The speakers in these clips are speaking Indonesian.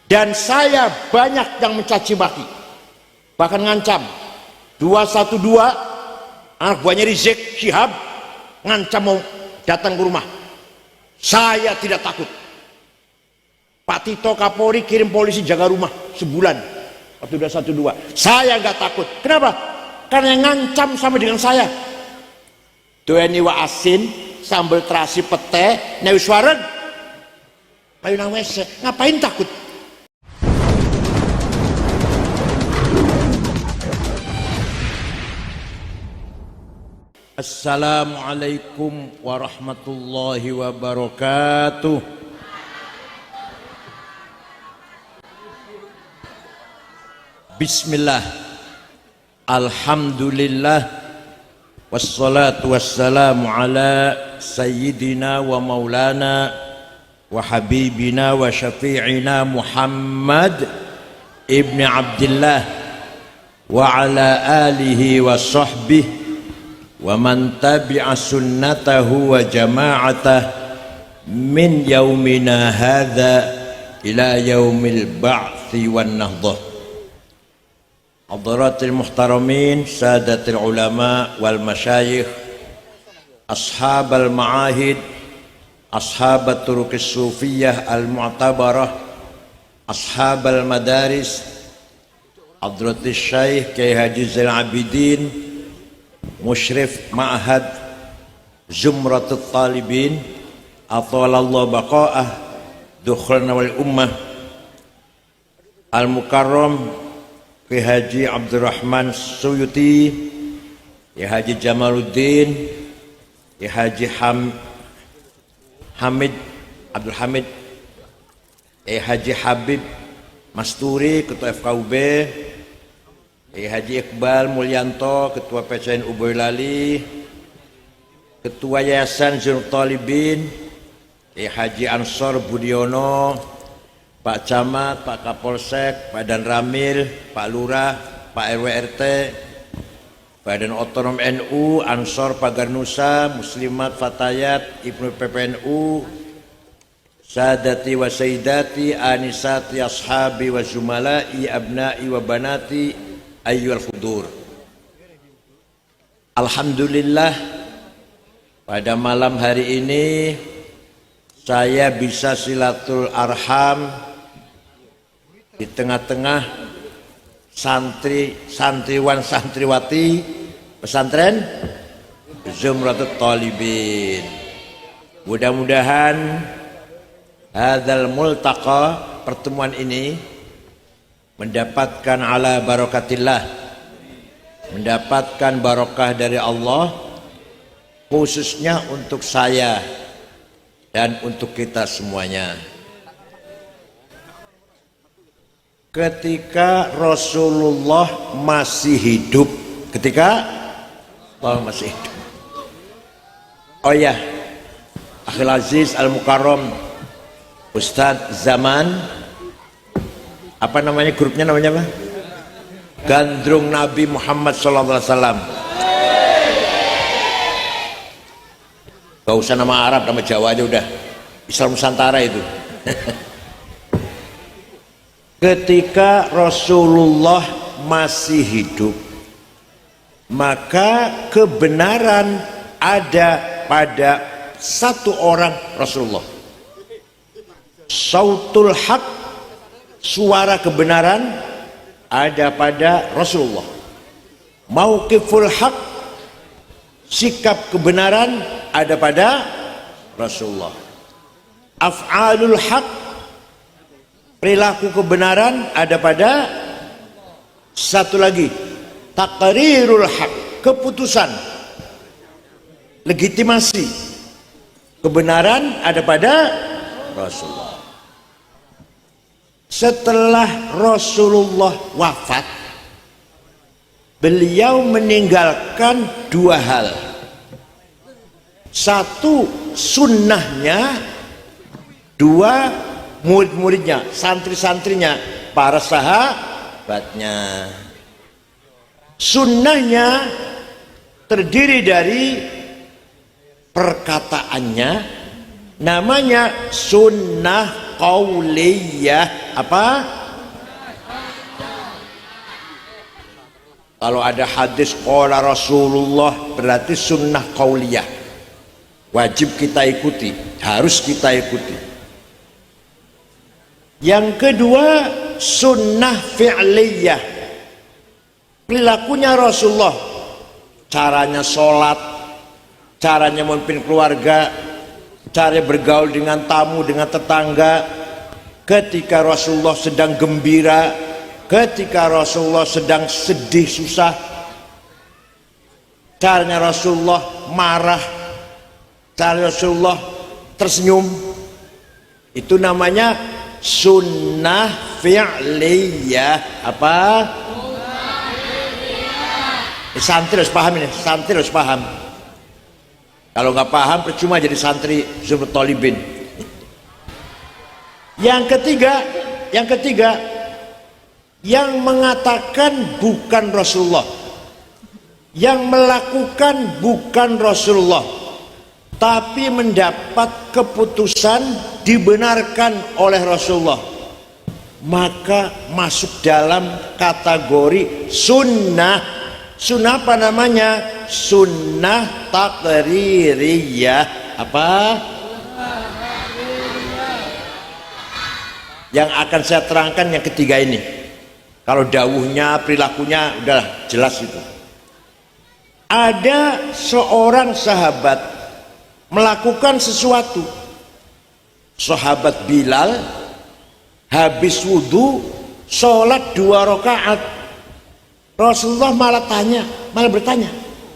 Dan saya banyak yang mencaci maki, bahkan ngancam. 212 anak buahnya Rizik Syihab ngancam mau datang ke rumah. Saya tidak takut. Pak Tito Kapolri kirim polisi jaga rumah sebulan waktu 212. Saya nggak takut. Kenapa? Karena yang ngancam sama dengan saya. Doeni wa asin sambal terasi pete newiswaren payunang wese, ngapain takut? Assalamualaikum warahmatullahi wabarakatuh. Bismillah, alhamdulillah, wassalatu wassalamu ala sayyidina wa maulana wa habibina wa syafi'ina Muhammad ibn Abdillah wa ala alihi wa sahbihi wa man tabi'a sunnatahu wa jama'atah min yaumina hadha ila yaumil ba'thi wan nahdah. Hadaratil muhtaramin, sadatil ulama wal masyayikh, ashabal ma'ahid, ashabat turukis sufiyah al mu'tabarah, ashabal madaris, hadratis syaikh Kyai Haji Zainal Abidin, musyrif ma'had zumratut talibin, atwalallahu baqa'ah dukhlana wal ummah, al mukarram Kyai Haji Abdurrahman Suyuti, Kyai Haji Jamaluddin, Kyai Haji Hamid Abdul Hamid, Kyai Haji Habib Masturi Ketua FKUB, Kyai Haji Iqbal Mulyanto Ketua PCNU Boyolali, Ketua Yayasan Zainul Talibin Kyai Haji Ansor Budiono, Pak Camat, Pak Kapolsek, Pak Dan Ramil, Pak Lurah, Pak RW RT, Badan Otonom NU, Ansor Pagar Nusa, Muslimat Fatayat, Ibnu PPNU, Sadati wa Sayyidati, Anisati Ashabi wa Zumala'i, Abna'i wa Banati, Ayyul Hudur. Alhamdulillah, pada malam hari ini saya bisa silatul arham di tengah-tengah santriwan santriwati pesantren Zumratut Talibin. Mudah-mudahan hadzal multaqa, pertemuan ini mendapatkan ala barakatillah, mendapatkan barokah dari Allah, khususnya untuk saya dan untuk kita semuanya. Ketika Rasulullah masih hidup, ketika Allah masih hidup. Oh ya, Akhil Aziz Al Mukarram Ustadz Zaman, apa namanya grupnya, namanya apa? Gandrung Nabi Muhammad SAW. Gak usah nama Arab, nama Jawa aja udah. Islam Nusantara itu. Ketika Rasulullah masih hidup, maka kebenaran ada pada satu orang Rasulullah. Sautul haq, suara kebenaran ada pada Rasulullah. Mauqiful haq, sikap kebenaran ada pada Rasulullah. Af'alul haq, perilaku kebenaran ada pada satu lagi. Taqrirul haq, keputusan, legitimasi kebenaran ada pada Rasulullah. Setelah Rasulullah wafat, beliau meninggalkan dua hal. Satu, sunnahnya. Dua, murid-muridnya, santri-santrinya, para sahabatnya. Sunnahnya terdiri dari perkataannya, namanya sunnah qauliyah. Apa? Kalau ada hadis qala Rasulullah berarti sunnah qauliyah, wajib kita ikuti, harus kita ikuti. Yang kedua sunnah fi'liyah, perilakunya Rasulullah, caranya sholat, caranya memimpin keluarga, cara bergaul dengan tamu, dengan tetangga, ketika Rasulullah sedang gembira, ketika Rasulullah sedang sedih susah, caranya Rasulullah marah, cara Rasulullah tersenyum, itu namanya sunnah fi'liyah. Apa? Santri harus paham ini, santri harus paham. Kalau nggak paham percuma jadi santri Zumrut Thalibin. Yang ketiga yang mengatakan bukan Rasulullah, yang melakukan bukan Rasulullah, tapi mendapat keputusan dibenarkan oleh Rasulullah, maka masuk dalam kategori sunnah. Sunnah apa namanya? Sunnah taqririyah. Apa? Yang akan saya terangkan yang ketiga ini. Kalau dawuhnya, perilakunya udah jelas itu. Ada seorang sahabat melakukan sesuatu. Sahabat Bilal habis wudhu sholat 2 rakaat. Rasulullah malah bertanya,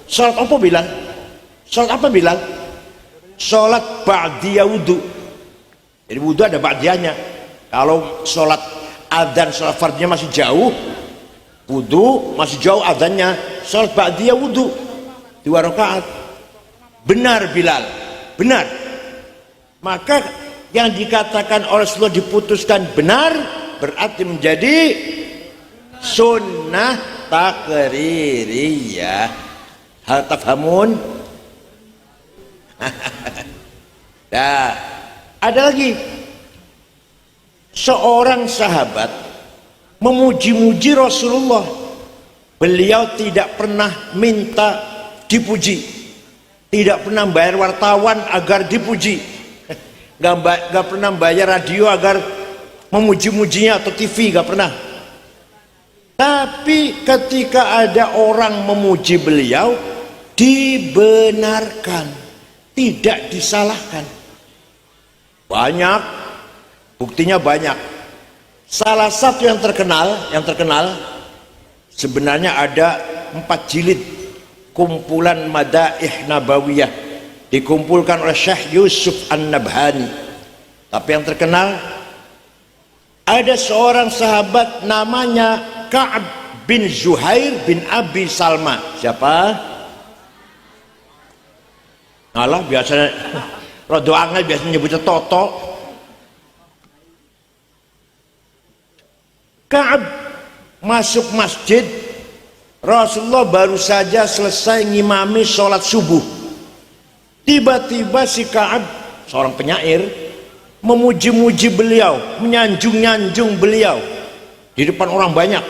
sholat apa Bilal? Sholat apa Bilal? Sholat ba'diyah wudhu. Jadi wudhu ada ba'diyahnya. Kalau sholat adzan, sholat fardnya masih jauh, wudhu masih jauh adzannya, sholat ba'diyah wudhu 2 rakaat. Benar Bilal, benar. Maka yang dikatakan oleh Rasulullah diputuskan benar, berarti menjadi sunnah taqririyah. Hal tafhamun? Nah, ada lagi seorang sahabat memuji-muji Rasulullah. Beliau tidak pernah minta dipuji, tidak pernah bayar wartawan agar dipuji, gak pernah bayar radio agar memuji-mujinya, atau TV gak pernah. Tapi ketika ada orang memuji beliau, dibenarkan, tidak disalahkan. Banyak, buktinya banyak. Salah satu yang terkenal sebenarnya ada 4 jilid kumpulan Madaih Nabawiyah, dikumpulkan oleh Syekh Yusuf An-Nabhani. Tapi yang terkenal, ada seorang sahabat namanya Ka'ab bin Zuhair bin Abi Salma. Siapa? Alah, biasanya rada angel, biasanya nyebutnya Toto. Ka'ab masuk masjid, Rasulullah baru saja selesai ngimami sholat subuh. Tiba-tiba si Ka'ab, seorang penyair, memuji-muji beliau, menyanjung-nyanjung beliau di depan orang banyak.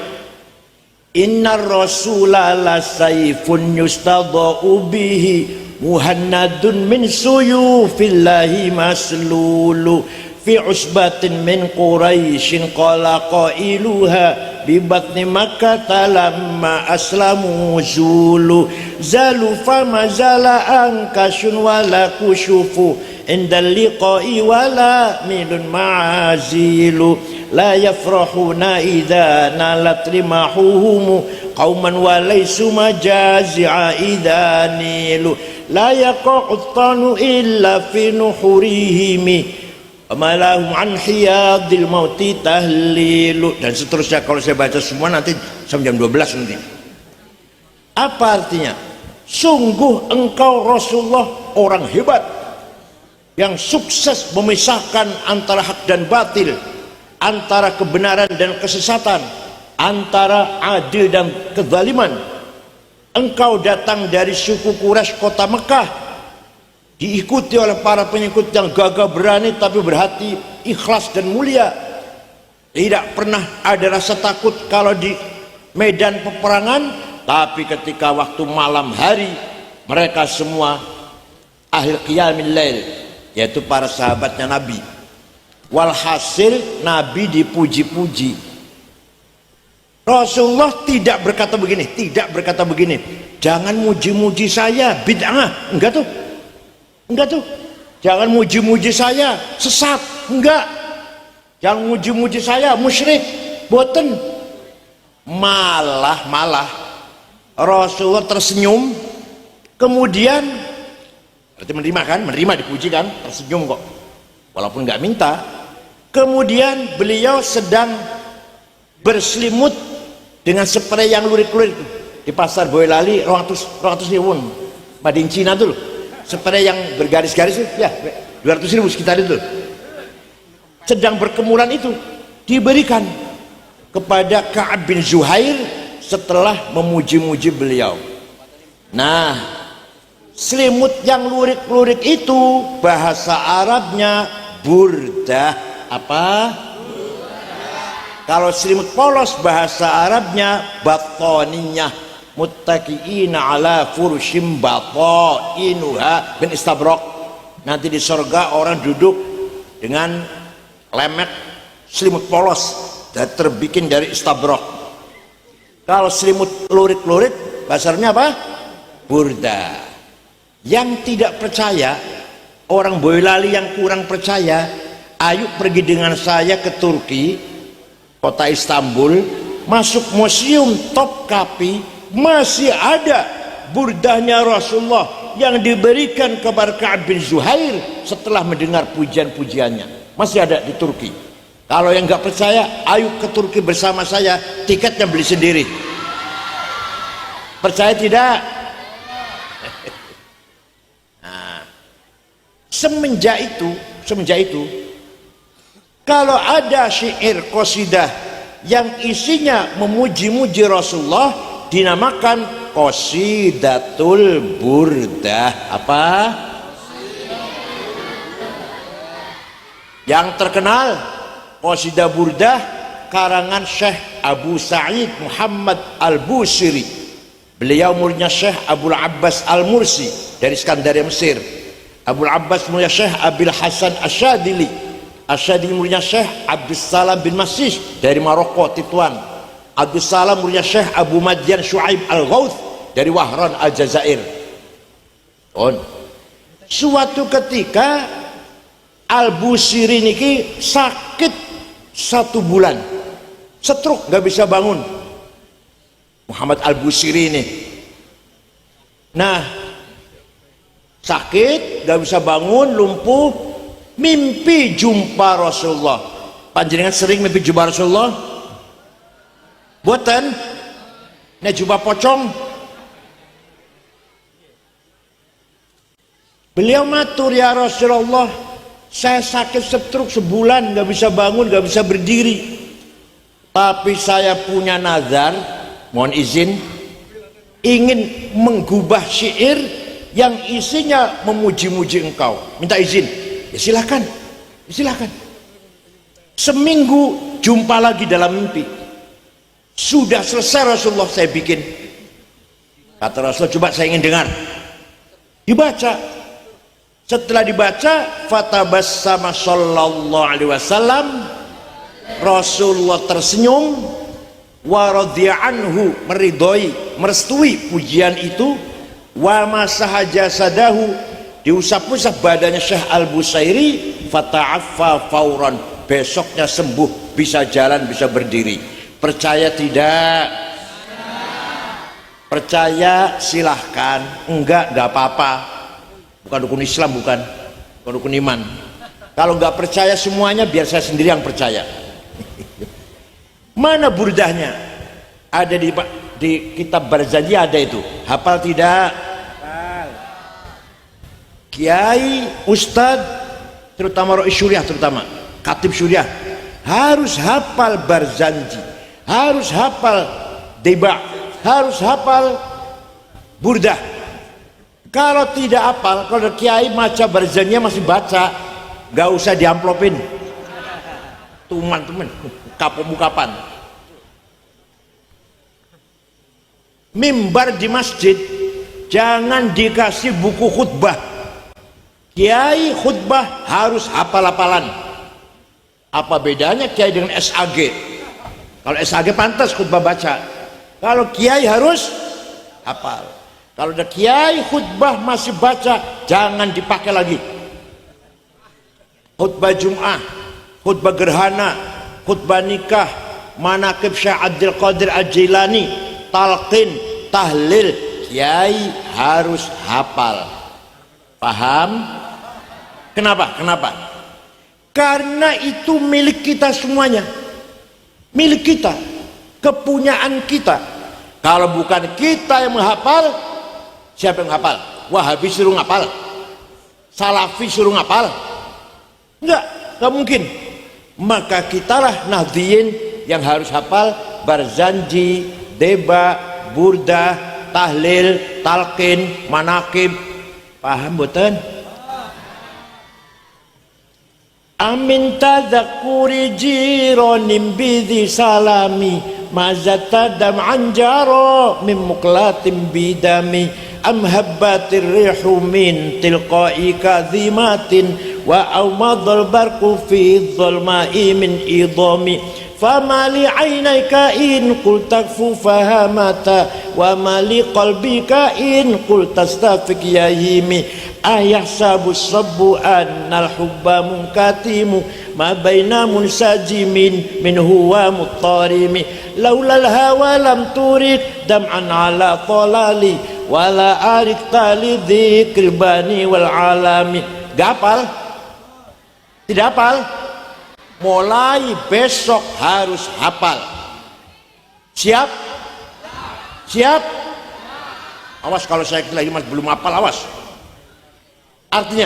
Innar rasulala sayfun yustadha'u bihi muhannadun min suyufillahi maslulu fi usbatin min quraisyin qala qailuha bi batni makkah lamma aslamu zulu zalu fama zala ankasun wala kushufu indal liqa'i wala milun ma'azilu la yafrahuna idha nalat rimahuhum qauman walaysu majazi'a idha nilu la yaqa'uttanu illa fi nuhurihimi amalahum an hiyadil mauti tahlilu, dan seterusnya. Kalau saya baca semua nanti sampai jam 12 nanti. Apa artinya? Sungguh engkau Rasulullah orang hebat yang sukses memisahkan antara hak dan batil, antara kebenaran dan kesesatan, antara adil dan kezaliman. Engkau datang dari suku Quraisy kota Mekah, diikuti oleh para pengikut yang gagah berani tapi berhati ikhlas dan mulia. Tidak pernah ada rasa takut kalau di medan peperangan, tapi ketika waktu malam hari mereka semua ahli qiyamil lail, yaitu para sahabatnya Nabi. Walhasil Nabi dipuji-puji. Rasulullah tidak berkata begini, jangan muji-muji saya bid'ah, enggak tuh. Jangan muji-muji saya sesat, enggak. Jangan muji-muji saya musyrik, boten. Malah Rasulullah tersenyum, kemudian berarti menerima dipuji kan, tersenyum kok, walaupun nggak minta. Kemudian beliau sedang berselimut dengan spray yang lurik-lurik di pasar Boyolali, 200.000 Madin Cina tuh, spray yang bergaris-garis itu, ya 200.000 sekitar itu. Sedang berkemuran itu diberikan kepada Ka'ab bin Zuhair setelah memuji-muji beliau. Nah, selimut yang lurik-lurik itu bahasa Arabnya burdah. Apa? Kalau selimut polos bahasa Arabnya batoniyah, muttaqiina ala furushim batainuha bin istabraq. Nanti di surga orang duduk dengan lemek selimut polos dan terbikin dari istabraq. Kalau selimut lurik-lurik bahasanya apa? Burda. Yang tidak percaya, orang Boyolali yang kurang percaya, ayo pergi dengan saya ke Turki, kota Istanbul, masuk museum Topkapi, masih ada burdahnya Rasulullah yang diberikan kepada Ka'ab bin Zuhair setelah mendengar pujian-pujiannya. Masih ada di Turki. Kalau yang nggak percaya, ayo ke Turki bersama saya, tiketnya beli sendiri. Percaya tidak? Nah, semenjak itu kalau ada syair qasidah yang isinya memuji-muji Rasulullah, dinamakan qasidatul burdah. Apa? Yang terkenal qasidah burdah karangan Syekh Abu Sa'id Muhammad Al-Busiri. Beliau muridnya Syekh Abul Abbas Al-Mursi dari Skandaria Mesir. Abul Abbas muridnya Syekh Abil Hasan Asyadili. Asyadili muridnya Syekh Abdus Salam bin Masih dari Maroko, Tituan. Abdus Salam muridnya Syekh Abu Madyan Shu'aib Al-Ghauth dari Wahran Al-Jazair. Suatu ketika Al-Busiri niki sakit 1 bulan, stroke, nggak bisa bangun. Muhammad Al-Busiri ini, nah sakit, nggak bisa bangun, lumpuh, mimpi jumpa Rasulullah. Panjenengan sering mimpi jumpa Rasulullah? Buatan, ini jumpa pocong. Beliau matur, ya Rasulullah, saya sakit stroke sebulan, nggak bisa bangun, nggak bisa berdiri. Tapi saya punya nazar, mohon izin, ingin menggubah syair yang isinya memuji-muji engkau. Minta izin. Ya silakan, silakan. Seminggu jumpa lagi dalam mimpi. Sudah selesai Rasulullah saya bikin. Kata Rasulullah, coba saya ingin dengar. Dibaca. Setelah dibaca, fatabassama sallallahu alaihi wasallam, Rasulullah tersenyum, wa radhiya anhu, meridhoi, merestui pujian itu, wa masaha jasadahu, diusap-usap badannya Syekh Al-Busairi, fata'affa fauran, besoknya sembuh, bisa jalan, bisa berdiri. Percaya tidak? Percaya silahkan, enggak apa-apa. Bukan rukun Islam, bukan rukun iman. Kalau nggak percaya semuanya, biar saya sendiri yang percaya. Mana burdahnya? Ada di kitab Barzanji, ada itu. Hafal tidak? Kiai, Ustadz, terutama Rois Syuriah, terutama Khatib Syuriah, harus hafal Barzanji, harus hafal Deba, harus hafal Burdah. Kalau tidak hafal, kalau kiai maca Barzanji masih baca, gak usah diamplopin. teman-teman kapan mimbar di masjid jangan dikasih buku khutbah. Kiai khutbah harus hafal-hafalan. Apa bedanya kiai dengan SAG? Kalau SAG pantas khutbah baca, kalau kiai harus hafal. Kalau ada kiai khutbah masih baca, jangan dipakai lagi. Khutbah Jum'ah, khutbah gerhana, khutbah nikah, manaqib Syekh Abdul Qadir Al-Jilani, talqin, tahlil, kiai harus hafal. Paham? Kenapa? Karena itu milik kita semuanya, milik kita, kepunyaan kita. Kalau bukan kita yang menghafal, siapa yang menghafal? Wahabi suruh ngapal, Salafi suruh ngapal? Enggak mungkin. Maka kitalah Nahdliyin yang harus hafal Barzanji, Deba, Burdah, tahlil, talqin, manaqib. Paham boten? Amin tadzakuri jironim bidhi salami mazatadam anjaro min muklatim bidami am habbatir rihu min tilqai kadhimatin wa awmadal barqu fi dhulma'i min idami fama li aynayka in qul takfu fahamata wa ma li qalbika in qul tastafik yahimi ayahsabu sabbu annal hubba munkatimu ma baina munsajimin min huwa muttarimi laulal hawa lam turid dam'an ala talali wala arik tali dzikril bani wal alami. Gapal? Tidak hafal? Mulai besok harus hafal. Siap? Siap? Awas kalau saya lagi masih belum hafal, awas. Artinya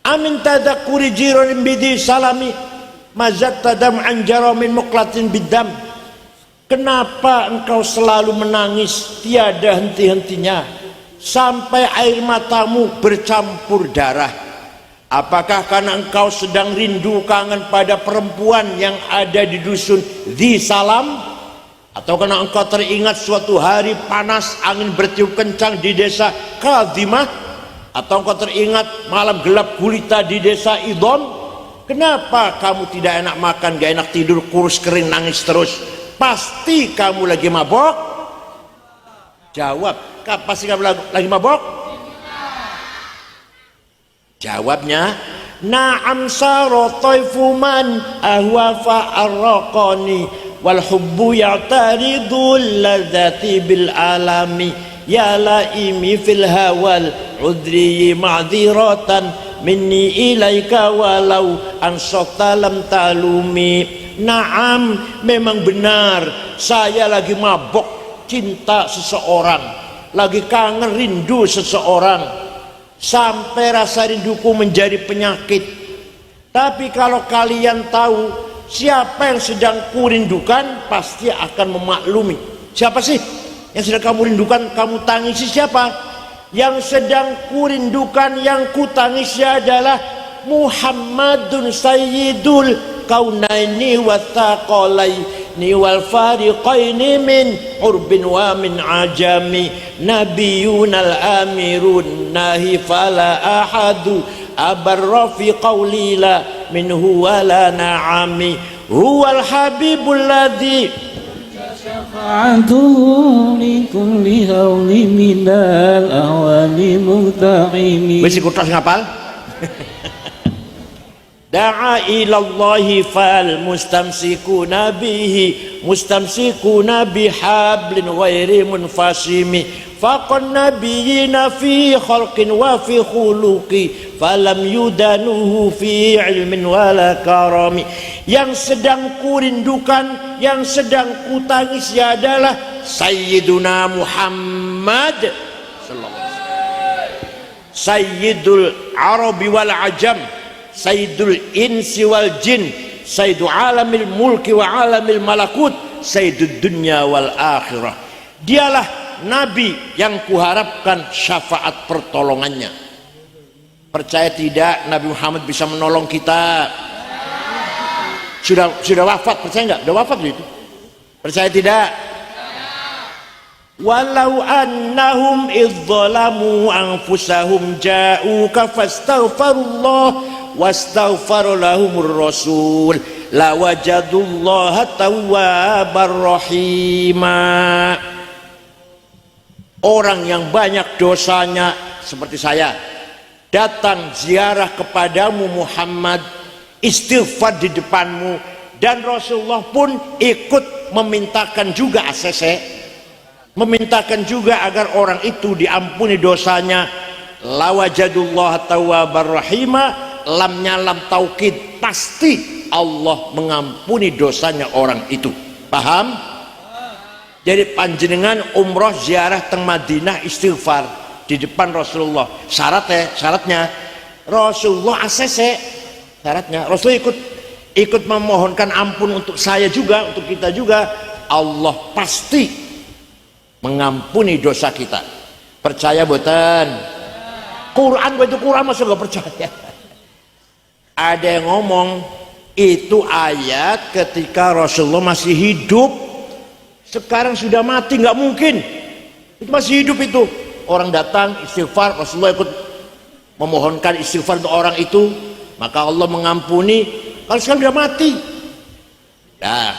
amin tadzakuri jironin bidhi salami mazat tadam anjaro min muklatin bidam. Kenapa engkau selalu menangis tiada henti-hentinya sampai air matamu bercampur darah? Apakah karena engkau sedang rindu kangen pada perempuan yang ada di dusun Dhi Salam? Atau karena engkau teringat suatu hari panas angin bertiup kencang di desa Kadhimah? Atau engkau teringat malam gelap gulita di desa Idom? Kenapa kamu tidak enak makan, gak enak tidur, kurus kering, nangis terus? Pasti kamu lagi mabok? Jawab, pasti kamu lagi mabok? Jawabnya, na'am sarotaifu man ahwa fa'arraqani wal hubbu ya'taridul ladzati bil alami ya laimi fil hawal udri ma'dziratan minni ilaika walau ansota lam talumi. Naam, memang benar saya lagi mabok cinta seseorang, lagi kangen rindu seseorang, sampai rasa rinduku menjadi penyakit. Tapi kalau kalian tahu siapa yang sedang kurindukan, pasti akan memaklumi. Siapa sih yang sedang kamu rindukan, kamu tangisi? Siapa yang sedang kurindukan, yang kutangisi adalah Muhammadun Sayyidul Kaunaini wa Thaqalaini wal Fariqaini min urbin wa min ajami nabiyunal amirun nahi fala ahadu abarra fi qawli la minhu wala na'ami huwal habibul ladzi syafa'atuhu li kulli hawli minal awali muhtaqimi. Mesti kutas ngapal? Da'a ilallahi fal mustamsikuna bihi mustamsikuna bihablin ghairi munfasimi faqan nabiyina fi khalqin wa fi khuluqi falam yudanuhu fi ilmin wala karami. Yang sedang kurindukan, yang sedang kutangisi adalah Sayyiduna Muhammad sallallahu alaihi wasallam, Sayyidul Arabi wal Ajam, Sayyidul Insi wal Jin, Sayyidu alamil mulki wa alamil malakut, Sayyidud dunya wal akhirah. Dialah Nabi yang kuharapkan syafaat pertolongannya. Percaya tidak Nabi Muhammad bisa menolong kita? sudah wafat, percaya nggak? Sudah wafat itu. Percaya tidak? Walau annahum idzalamu anfusahum ja'uka fastaghfirullah wastaghfara lahumur rasul lawajadullaha tawwabar rahima. Orang yang banyak dosanya seperti saya datang ziarah kepadamu Muhammad, istighfar di depanmu, dan Rasulullah pun ikut memintakan juga ACC, memintakan juga agar orang itu diampuni dosanya. Lawajadullah tawwabar rahima, lamnya lam taukid, pasti Allah mengampuni dosanya orang itu. Paham? Jadi panjenengan umroh ziarah teng Madinah istighfar di depan Rasulullah, syaratnya Rasulullah ACC, syaratnya Rasulullah ikut memohonkan ampun untuk saya juga, untuk kita juga. Allah pasti mengampuni dosa kita. Percaya boten? Quran itu Quran masa gak percaya? Ada yang ngomong itu ayat ketika Rasulullah masih hidup, sekarang sudah mati, nggak mungkin. Itu masih hidup itu. Orang datang istighfar, Rasulullah ikut memohonkan istighfar untuk orang itu, maka Allah mengampuni. Kalau sekarang sudah mati. Nah,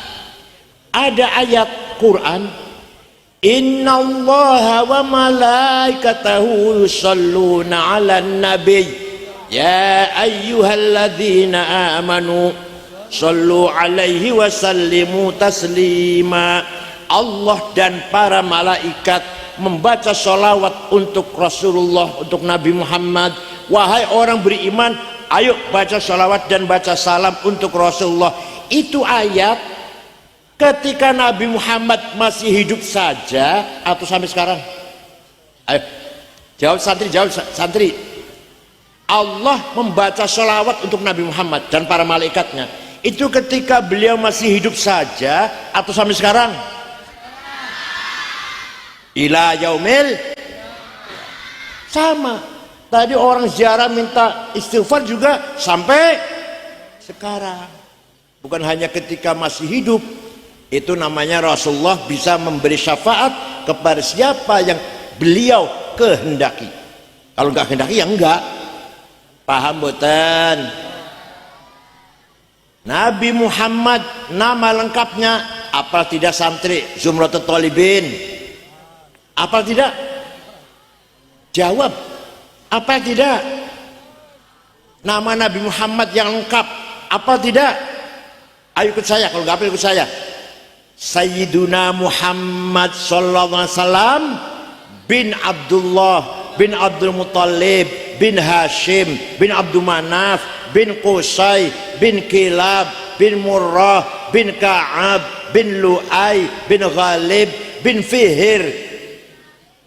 ada ayat Quran, innallaha wa malaikatahu yusalluna 'alan nabiy ya ayyuhalladzina amanu sallu 'alaihi wa sallimu taslima. Allah dan para malaikat membaca sholawat untuk Rasulullah, untuk Nabi Muhammad. Wahai orang beriman, ayo baca sholawat dan baca salam untuk Rasulullah. Itu ayat ketika Nabi Muhammad masih hidup saja atau sampai sekarang? Ayo jawab santri. Allah membaca sholawat untuk Nabi Muhammad dan para malaikatnya itu ketika beliau masih hidup saja atau sampai sekarang? Ila yaumil sama. Tadi orang ziarah minta istighfar juga sampai sekarang. Bukan hanya ketika masih hidup. Itu namanya Rasulullah bisa memberi syafaat kepada siapa yang beliau kehendaki. Kalau nggak kehendaki ya enggak. Paham boten? Nabi Muhammad nama lengkapnya apa tidak santri Zumratul Thalibin? Apa tidak? Jawab. Apa tidak? Nama Nabi Muhammad yang lengkap apa tidak? Ayo ikut saya, kalau nggak apa ikut saya. Sayyiduna Muhammad sallallahu alaihi wasallam bin Abdullah bin Abdul Muttalib bin Hashim bin Abdul Manaf bin Qusay bin Kilab bin Murrah bin Ka'ab bin Lu'ay bin Ghalib bin Fihir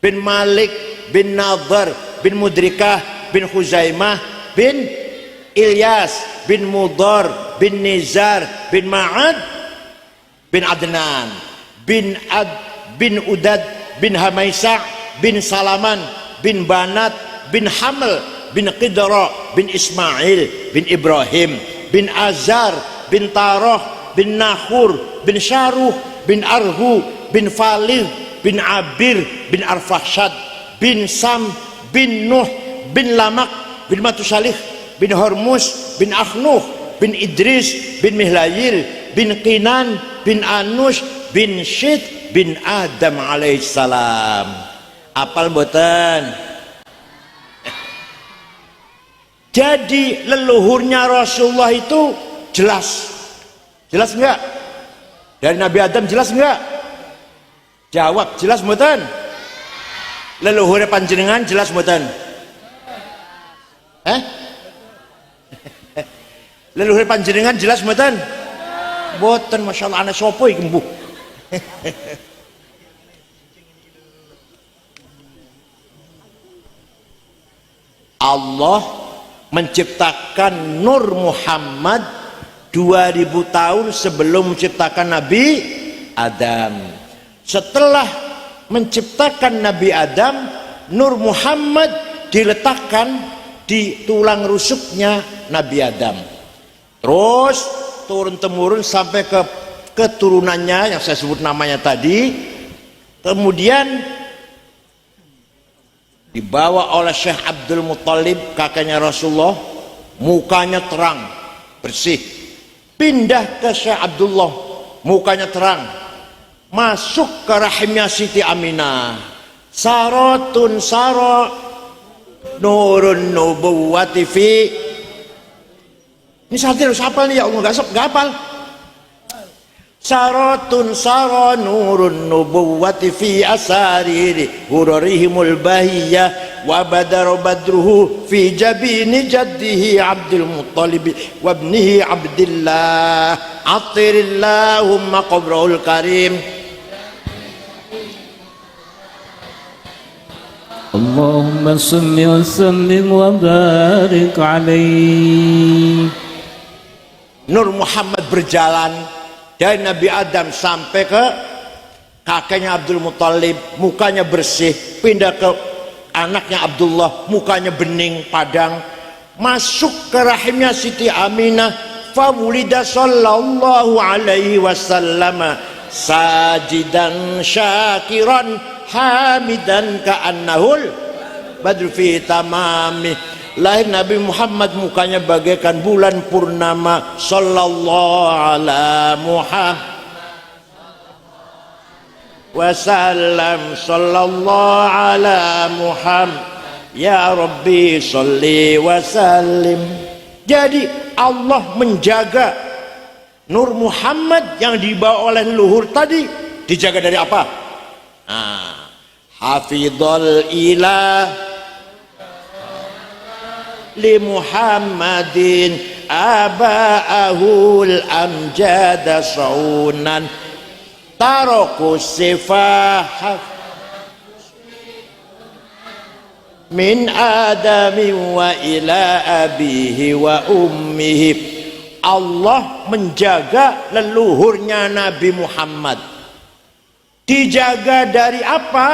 bin Malik bin Nadhar bin Mudrikah bin Khuzaimah bin Ilyas bin Mudhar bin Nizar bin Ma'ad bin Adnan bin Ad bin Udad bin Hamaisa bin Salaman bin Banat bin Haml bin Qidra bin Ismail bin Ibrahim bin Azar bin Taroh bin Nahur bin Syaruh bin Arhu bin Falih bin Abir bin Arfahshad bin Sam bin Nuh bin Lamak bin Matusalih bin Hormuz bin Akhnuh bin Idris bin Mihlayil bin Qinan bin Anush bin Syed bin Adam alaihissalam. Apal mboten? Jadi leluhurnya Rasulullah itu jelas enggak? Dari Nabi Adam jelas enggak? Jawab, jelas mboten? Leluhurnya panjenengan jelas mboten? Leluhur panjenengan jelas mboten? Mboten, masyaallah anak sapa iki mbuh. Allah menciptakan Nur Muhammad 2000 tahun sebelum menciptakan Nabi Adam. Setelah menciptakan Nabi Adam, Nur Muhammad diletakkan di tulang rusuknya Nabi Adam. Terus turun-temurun sampai ke keturunannya yang saya sebut namanya tadi. Kemudian dibawa oleh Syekh Abdul Muttalib, kakeknya Rasulullah, mukanya terang, bersih. Pindah ke Syekh Abdullah, mukanya terang, masuk ke rahimnya Siti Aminah. Saratun sara nurun nubuwati fi. Ini saya harus hafal nih ya Allah, nggak hafal. Saratun sara nurun nubuwati fi asariri hurarihimul bahiyah wa badar badruhu fi jabini jaddihi Abdul Muttalib wa ibnihi Abdillah atirillahumma qabrahul karim. Allahumma salli wa sallim wa barik alaihi. Nur Muhammad berjalan dari Nabi Adam sampai ke kakeknya Abdul Muttalib, mukanya bersih. Pindah ke anaknya Abdullah, mukanya bening padang. Masuk ke rahimnya Siti Aminah, fawulida sallallahu alaihi wasallam sajidan syakiran hamidan ka'annahul badru fi tamami. Lahir Nabi Muhammad, mukanya bagaikan bulan purnama. Sallallahu ala Muhammad wasallam, sallallahu ala Muhammad, ya Rabbi salli wasallim. Jadi Allah menjaga Nur Muhammad yang dibawa oleh leluhur tadi, dijaga dari apa? Hafidhul ilah li Muhammadin aba'ahul amjada saunan taraku sifah min adami wa ila abihi wa ummihi. Allah menjaga leluhurnya Nabi Muhammad. Dijaga dari apa?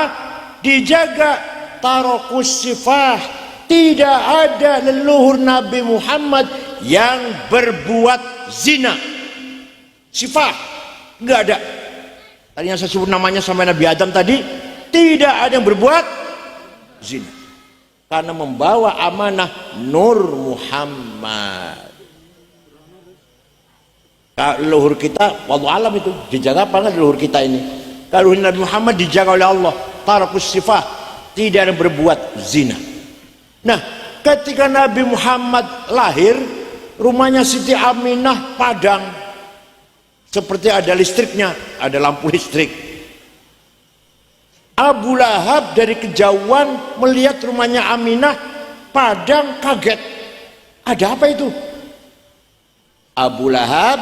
Dijaga tarakus sifah. Tidak ada leluhur Nabi Muhammad yang berbuat zina. Sifah, nggak ada. Tadi yang saya sebut namanya sampai Nabi Adam tadi, tidak ada yang berbuat zina. Karena membawa amanah Nur Muhammad. Leluhur kita, wallahu alam itu dijaga apa enggak leluhur kita ini? Kalau Nabi Muhammad dijaga oleh Allah, tarakus sifah, tidak ada yang berbuat zina. Nah, ketika Nabi Muhammad lahir, rumahnya Siti Aminah padang, seperti ada listriknya, ada lampu listrik. Abu Lahab dari kejauhan melihat rumahnya Aminah padang, kaget. Ada apa itu? Abu Lahab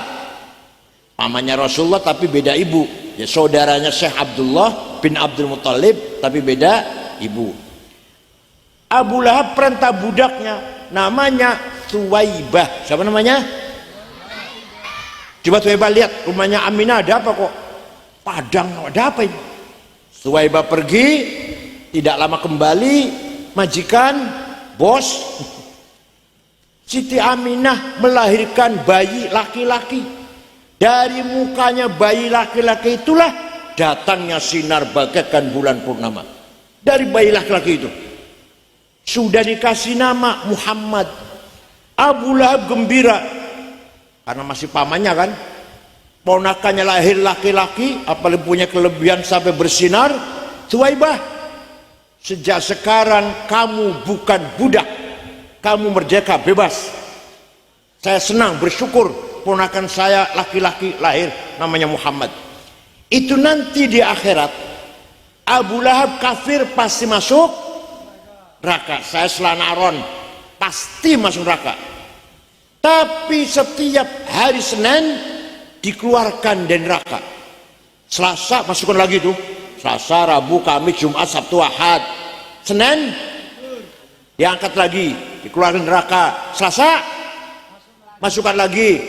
pamannya Rasulullah tapi beda ibu, ya saudaranya Syekh Abdullah bin Abdul Muttalib tapi beda ibu. Abu Lahab perintah budaknya, namanya Thuwaibah. Siapa namanya? Coba Thuwaibah lihat rumahnya Aminah ada apa kok? Padang, ada apa ini? Thuwaibah pergi, tidak lama kembali, majikan, bos. Siti Aminah melahirkan bayi laki-laki. Dari mukanya bayi laki-laki itulah datangnya sinar bagaikan bulan purnama. Dari bayi laki-laki itu sudah dikasih nama Muhammad. Abu Lahab gembira karena masih pamannya kan, ponakannya lahir laki-laki, apalagi punya kelebihan sampai bersinar. Thuwaibah, sejak sekarang kamu bukan budak, kamu merdeka, bebas. Saya senang, bersyukur ponakan saya laki-laki lahir namanya Muhammad. Itu nanti di akhirat Abu Lahab kafir pasti masuk neraka. Saya selana Aron pasti masuk neraka. Tapi setiap hari Senin dikeluarkan dari neraka. Selasa masukkan lagi tuh. Selasa, Rabu, Kamis, Jumat, Sabtu, Ahad. Senin diangkat lagi, dikeluarkan neraka. Selasa masukkan lagi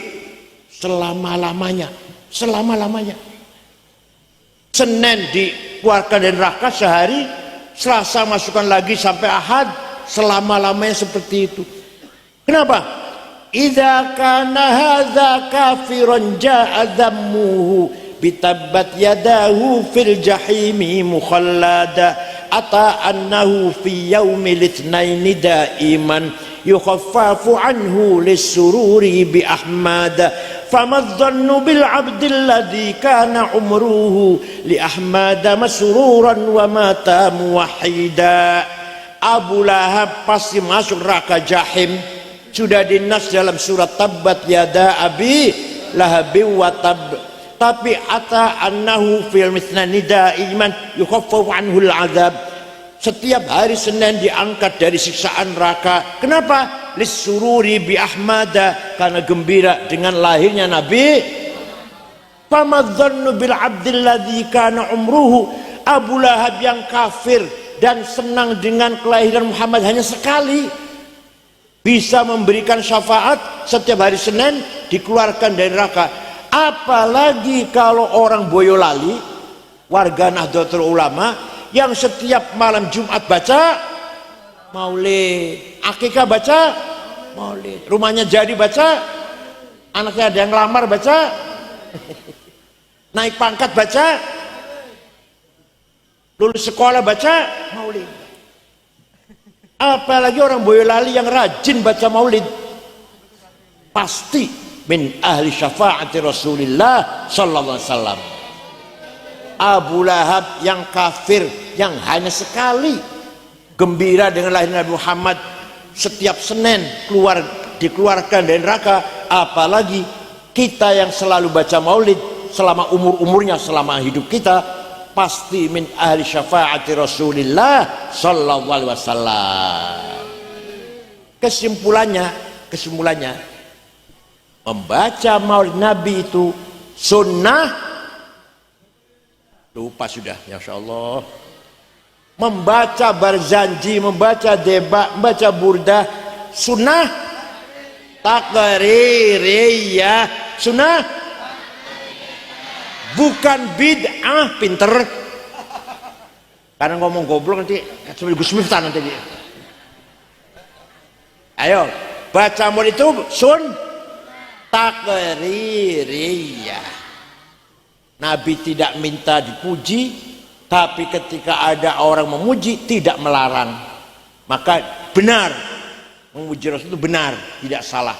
selama-lamanya. Selama-lamanya. Senin dikeluarkan dari neraka sehari, Selasa masukkan lagi sampai Ahad, selama-lamanya seperti itu. Kenapa? idza kana hadza kafiran ja'a dhammuhu bitabbat yadahu fil jahimi mukhallada ata annahu fi yaumil itsnaini daiman yukhaffafu anhu lis-sururi bi ahmada famadh-dhannu bil 'abdi alladhi kana umruhu li ahmada masruran wa mata muwahhida. Abu Lahab pasti masuk neraka jahim, sudah dinas dalam surat Tabbat yada abi lahabi wa tab. Tapi ata annahu fil mitsnani daiman yukhaffafu anhu al-'adzab, setiap hari Senin diangkat dari siksaan neraka. Kenapa? Lis-sururi bi ahmada, karena gembira dengan lahirnya Nabi. Famadh-dhannu bil 'abdil ladzi kana umruhu, Abu Lahab yang kafir dan senang dengan kelahiran Muhammad hanya sekali, bisa memberikan syafaat setiap hari Senin dikeluarkan dari neraka. Apalagi kalau orang Boyolali, warga Nahdlatul Ulama, yang setiap malam Jumat baca maulid, akikah baca maulid, rumahnya jadi baca, anaknya ada yang lamar baca, naik pangkat baca, lulus sekolah baca maulid. Apalagi orang Boyolali yang rajin baca maulid, pasti min ahli syafaati Rasulillah sallallahu alaihi wasallam. Abu Lahab yang kafir, yang hanya sekali gembira dengan lahirnya Nabi Muhammad, setiap Senin dikeluarkan dari neraka. Apalagi kita yang selalu baca maulid selama umur-umurnya, selama hidup kita, pasti min ahli syafaati Rasulillah sallallahu alaihi wasallam. Kesimpulannya membaca maulid Nabi itu sunnah. Lupa sudah, Masya Allah. Membaca Barzanji, membaca Deba, membaca Burdah, sunnah. Takririyah, sunnah. Bukan bid'ah. Pinter. Karena ngomong goblok nanti seperti Gus Miftah nanti. Ayo, baca maulid itu takririyah. Nabi tidak minta dipuji, tapi ketika ada orang memuji tidak melarang. Maka benar, memuji Rasul itu benar, tidak salah.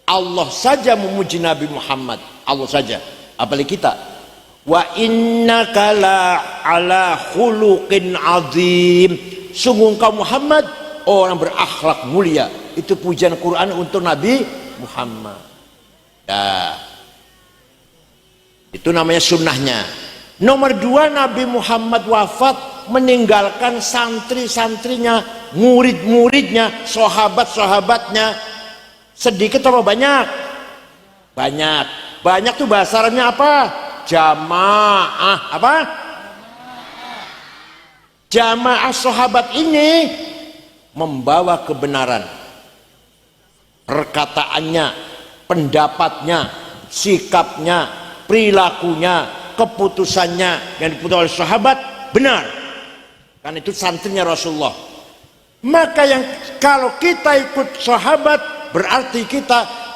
Allah saja memuji Nabi Muhammad, Allah saja, apalagi kita. Wa innaka la ala khuluqin azim, sungguh engkau Muhammad orang berakhlak mulia. Itu pujian Quran untuk Nabi Muhammad. Itu namanya sunnahnya. Nomor 2, Nabi Muhammad wafat meninggalkan santri-santrinya, murid-muridnya, sahabat-sahabatnya. Sedikit atau banyak? Banyak. Banyak tuh bahasa Arabnya apa? Jamaah. Apa? Jamaah sahabat ini membawa kebenaran. Perkataannya, pendapatnya, sikapnya, perilakunya, keputusannya yang diputuskan oleh sahabat benar, kan itu santrinya Rasulullah. Maka yang kalau kita ikut sahabat berarti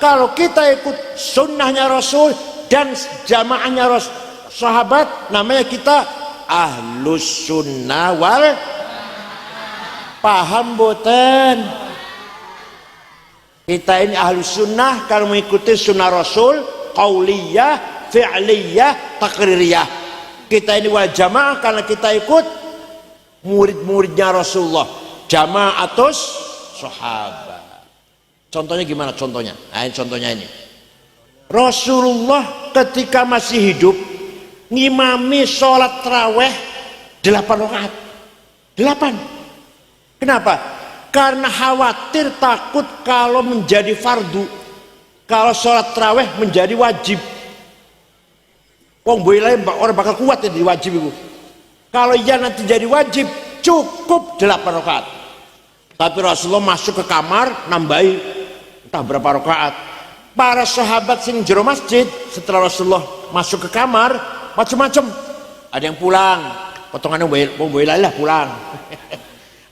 kalau kita ikut sunnahnya Rasul dan jamaahnya sahabat, namanya kita ahlus sunnah wal. Paham boten? Kita ini ahlus sunnah kalau mengikuti sunnah Rasul, qauliyah, fi'liyah, takririyah. Kita ini wal jamaah karena kita ikut murid-muridnya Rasulullah, jamaatus sahabat. Contohnya gimana contohnya? Nah, contohnya ini. Rasulullah ketika masih hidup ngimami sholat taraweh 8 rakaat. 8. Kenapa? Karena khawatir takut kalau menjadi fardu, kalau sholat taraweh menjadi wajib. Wong boy lain orang bakal kuat ya di wajib itu. Kalau iya nanti jadi wajib cukup 8 rakaat. Tapi Rasulullah masuk ke kamar nambahi entah berapa rakaat. Para sahabat sing jero masjid setelah Rasulullah masuk ke kamar macam-macam. Ada yang pulang, potongannya wong boy lain lah pulang.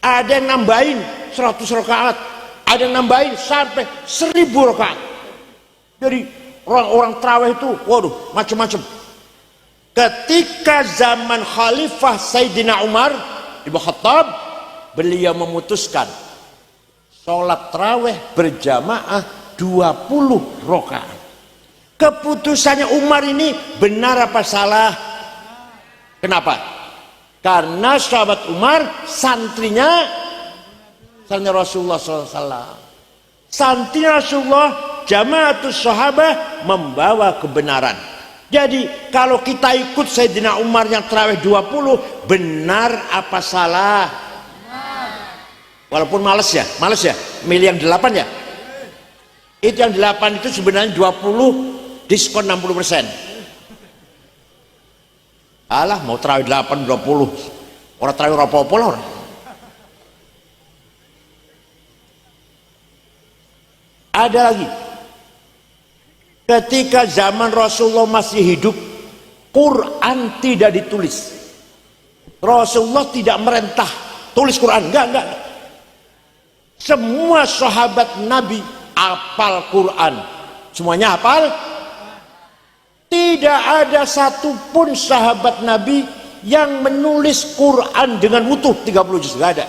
Ada yang nambahin 100 rakaat. Ada yang nambahin sampai 1000 rakaat. Jadi orang-orang tarawih itu, waduh, macam-macam. Ketika zaman Khalifah Sayyidina Umar Ibn Khattab, beliau memutuskan sholat tarawih berjamaah 20 rakaat. Keputusannya Umar ini benar apa salah? Kenapa? Karena sahabat Umar santrinya Rasulullah SAW. Santri Rasulullah, jamaatus sahabah membawa kebenaran. Jadi kalau kita ikut Sayyidina Umar yang tarawih 20, benar apa salah? Walaupun males ya, milih yang 8 ya. Itu yang 8 itu sebenarnya 20 diskon 60%. Alah, mau tarawih 8 20. Orang tarawih apa-apa lah orang. Ada lagi, ketika zaman Rasulullah masih hidup, Quran tidak ditulis. Rasulullah tidak merentah tulis Quran, enggak. Semua sahabat Nabi hafal Quran, semuanya hafal. Tidak ada satupun sahabat Nabi yang menulis Quran dengan utuh 30 juz, enggak ada.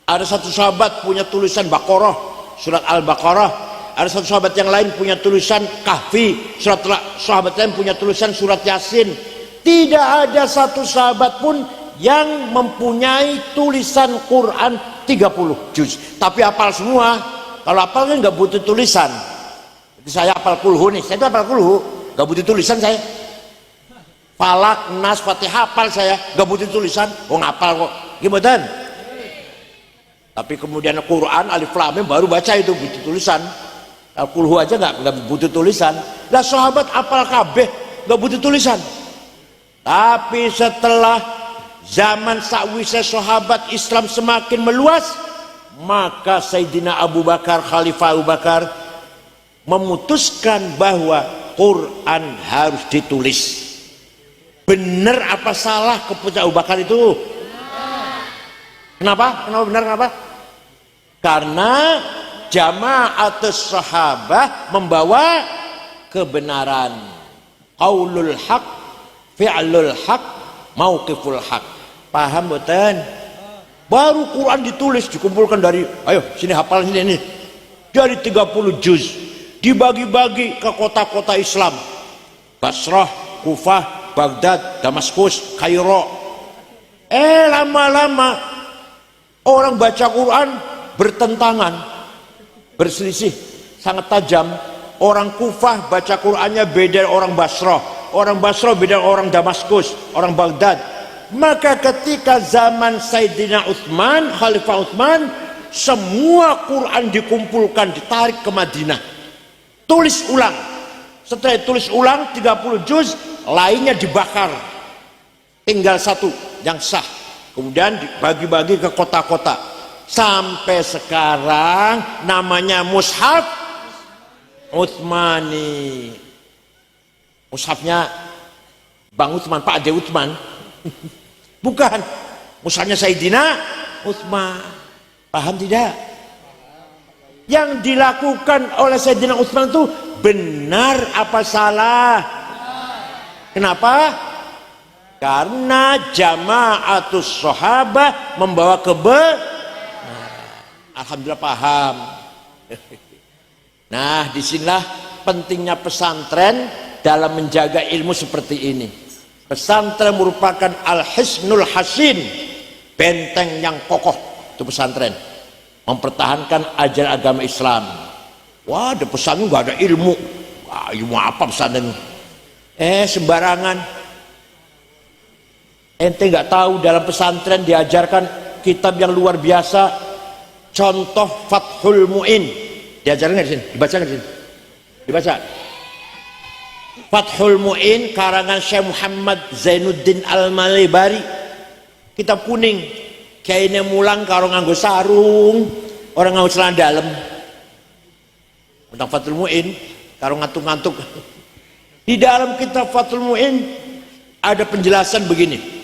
Ada satu sahabat punya tulisan Baqarah, surat Al-Baqarah. Ada satu sahabat yang lain punya tulisan Kahfi, sahabat lain punya tulisan surat Yasin. Tidak ada satu sahabat pun yang mempunyai tulisan Quran 30 juz, tapi hafal semua. Kalau hafal kan nggak butuh tulisan. Jadi saya hafal kulhu nih, saya itu hafal kulhu, nggak butuh tulisan saya. Falak, Nas, Fatihah hafal saya, nggak butuh tulisan. Oh ngapal kok, gimana? Tapi kemudian Quran Alif Lam Mim baru baca, itu butuh tulisan. Al-Qulhu aja nggak butuh tulisan. Lah sahabat apal kabeh nggak butuh tulisan. Tapi setelah zaman sakwise sahabat Islam semakin meluas, maka Sayyidina Abu Bakar, Khalifah Abu Bakar memutuskan bahwa Quran harus ditulis. Benar apa salah keputusan Abu Bakar itu? Kenapa? Kenapa? Karena jamaatus sahabah membawa kebenaran. Qaulul haq, fi'lul haq, mauqiful haq. Paham betul? Baru Quran ditulis, dikumpulkan dari, ayo sini hafal ini. Dari 30 juz, dibagi-bagi ke kota-kota Islam. Basrah, Kufah, Baghdad, Damaskus, Kairo. Lama-lama orang baca Quran bertentangan, berselisih sangat tajam. Orang Kufah baca Qurannya beda orang Basrah, orang Basrah beda orang Damaskus, orang Baghdad. Maka ketika zaman Sayyidina Utsman, Khalifah Utsman, semua Quran dikumpulkan, ditarik ke Madinah, tulis ulang. Setelah tulis ulang 30 juz, lainnya dibakar, tinggal satu yang sah. Kemudian dibagi-bagi ke kota-kota. Sampai sekarang namanya Mushaf Utsmani. Mushafnya Bang Utsman, Pak Ade Utsman. Bukan. Mushafnya Sayyidina Utsman. Paham tidak? Yang dilakukan oleh Sayyidina Utsman itu benar apa salah? Kenapa? Karena jamaatus sahabah membawa kebenaran. Alhamdulillah paham. Nah, disinilah pentingnya pesantren dalam menjaga ilmu seperti ini. Pesantren merupakan al-hisnul hasin, benteng yang kokoh. Itu pesantren mempertahankan ajaran agama Islam. Wah, ada pesantren nggak ada ilmu. Wah, ilmu apa pesantren? Sembarangan. Ente nggak tahu dalam pesantren diajarkan kitab yang luar biasa. Contoh Fathul Mu'in. Diajarkan nggak di sini? Dibaca nggak di sini? Dibaca. Fathul Mu'in karangan Syekh Muhammad Zainuddin Al-Malibari. Kitab kuning. Kayaknya mulang karo nganggo sarung, orang nganggo celana dalam. Tentang Fathul Mu'in karo ngantuk-ngantuk. Di dalam kitab Fathul Mu'in ada penjelasan begini.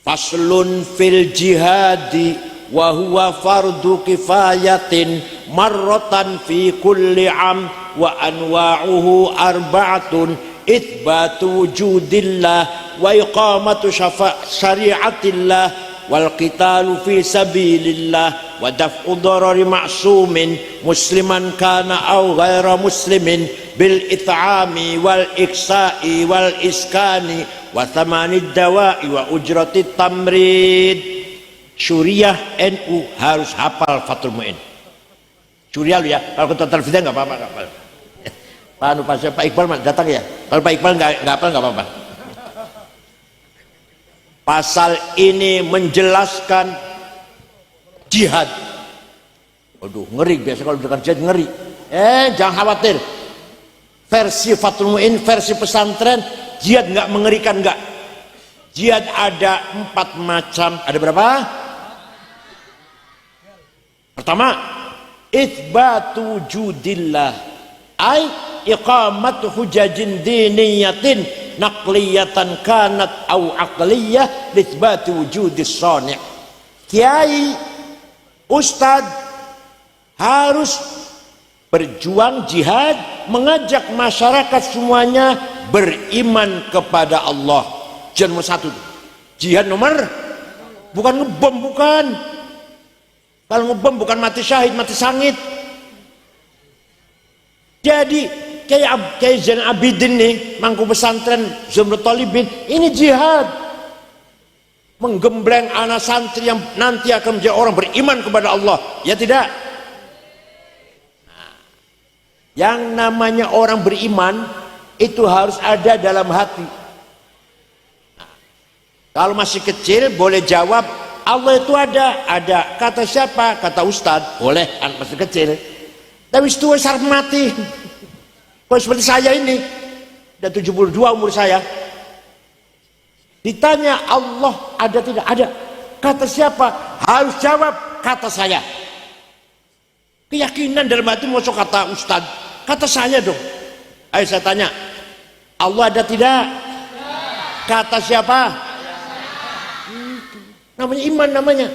Faslun fil jihadi wa huwa fardu kifayatin marratan fi kulli am wa anwa'uhu arba'atun itsbatu wujudillah wa iqamatu syari'atillah wal qitalu fi sabilillah wa daf'u darari ma'sumin musliman kana aw ghaira muslimin bil it'ami wal iksa'i wal iskani wa thamanid dawa'i wa ujratit tamrid. Syuriah NU harus hafal Fathul Mu'in. Syuriah lu ya, kalau ketua televisi nggak apa-apa, nggak apa-apa. Pak Iqbal datang ya. Kalau Pak Iqbal nggak hafal nggak apa-apa. Pasal ini menjelaskan jihad. Waduh, ngeri, biasa kalau bukan jihad ngeri. Jangan khawatir. Versi Fathul Mu'in, versi pesantren, jihad nggak mengerikan, nggak. Jihad ada 4 macam. Ada berapa? Pertama, itsbatu wujudillah, ay iqamat hujajin diniyatin naqliyatan kanat au aqliyah litsbati wujudis sani'. Kiai, ustad harus berjuang jihad, mengajak masyarakat semuanya beriman kepada Allah. Jihad nomor 1. Jihad nomor, bukan ngebom, bukan. Kalau ngebom bukan mati syahid, mati sangit. Jadi Kiai Zain Abidin nih, mangku pesantren Zumrut Talibin, ini jihad. Menggembleng anak santri yang nanti akan menjadi orang beriman kepada Allah. Ya tidak? Nah, yang namanya orang beriman itu harus ada dalam hati. Nah, kalau masih kecil boleh jawab Allah itu ada. Kata siapa? Kata Ustadz. Boleh, anak masih kecil. Tapi itu harus mati. Kalau seperti saya ini, udah 72 umur saya, ditanya Allah ada tidak? Ada. Kata siapa? Harus jawab kata saya. Keyakinan dalam hati masuk kata Ustadz. Kata saya dong. Ayo saya tanya, Allah ada tidak? Kata siapa? Namanya iman namanya.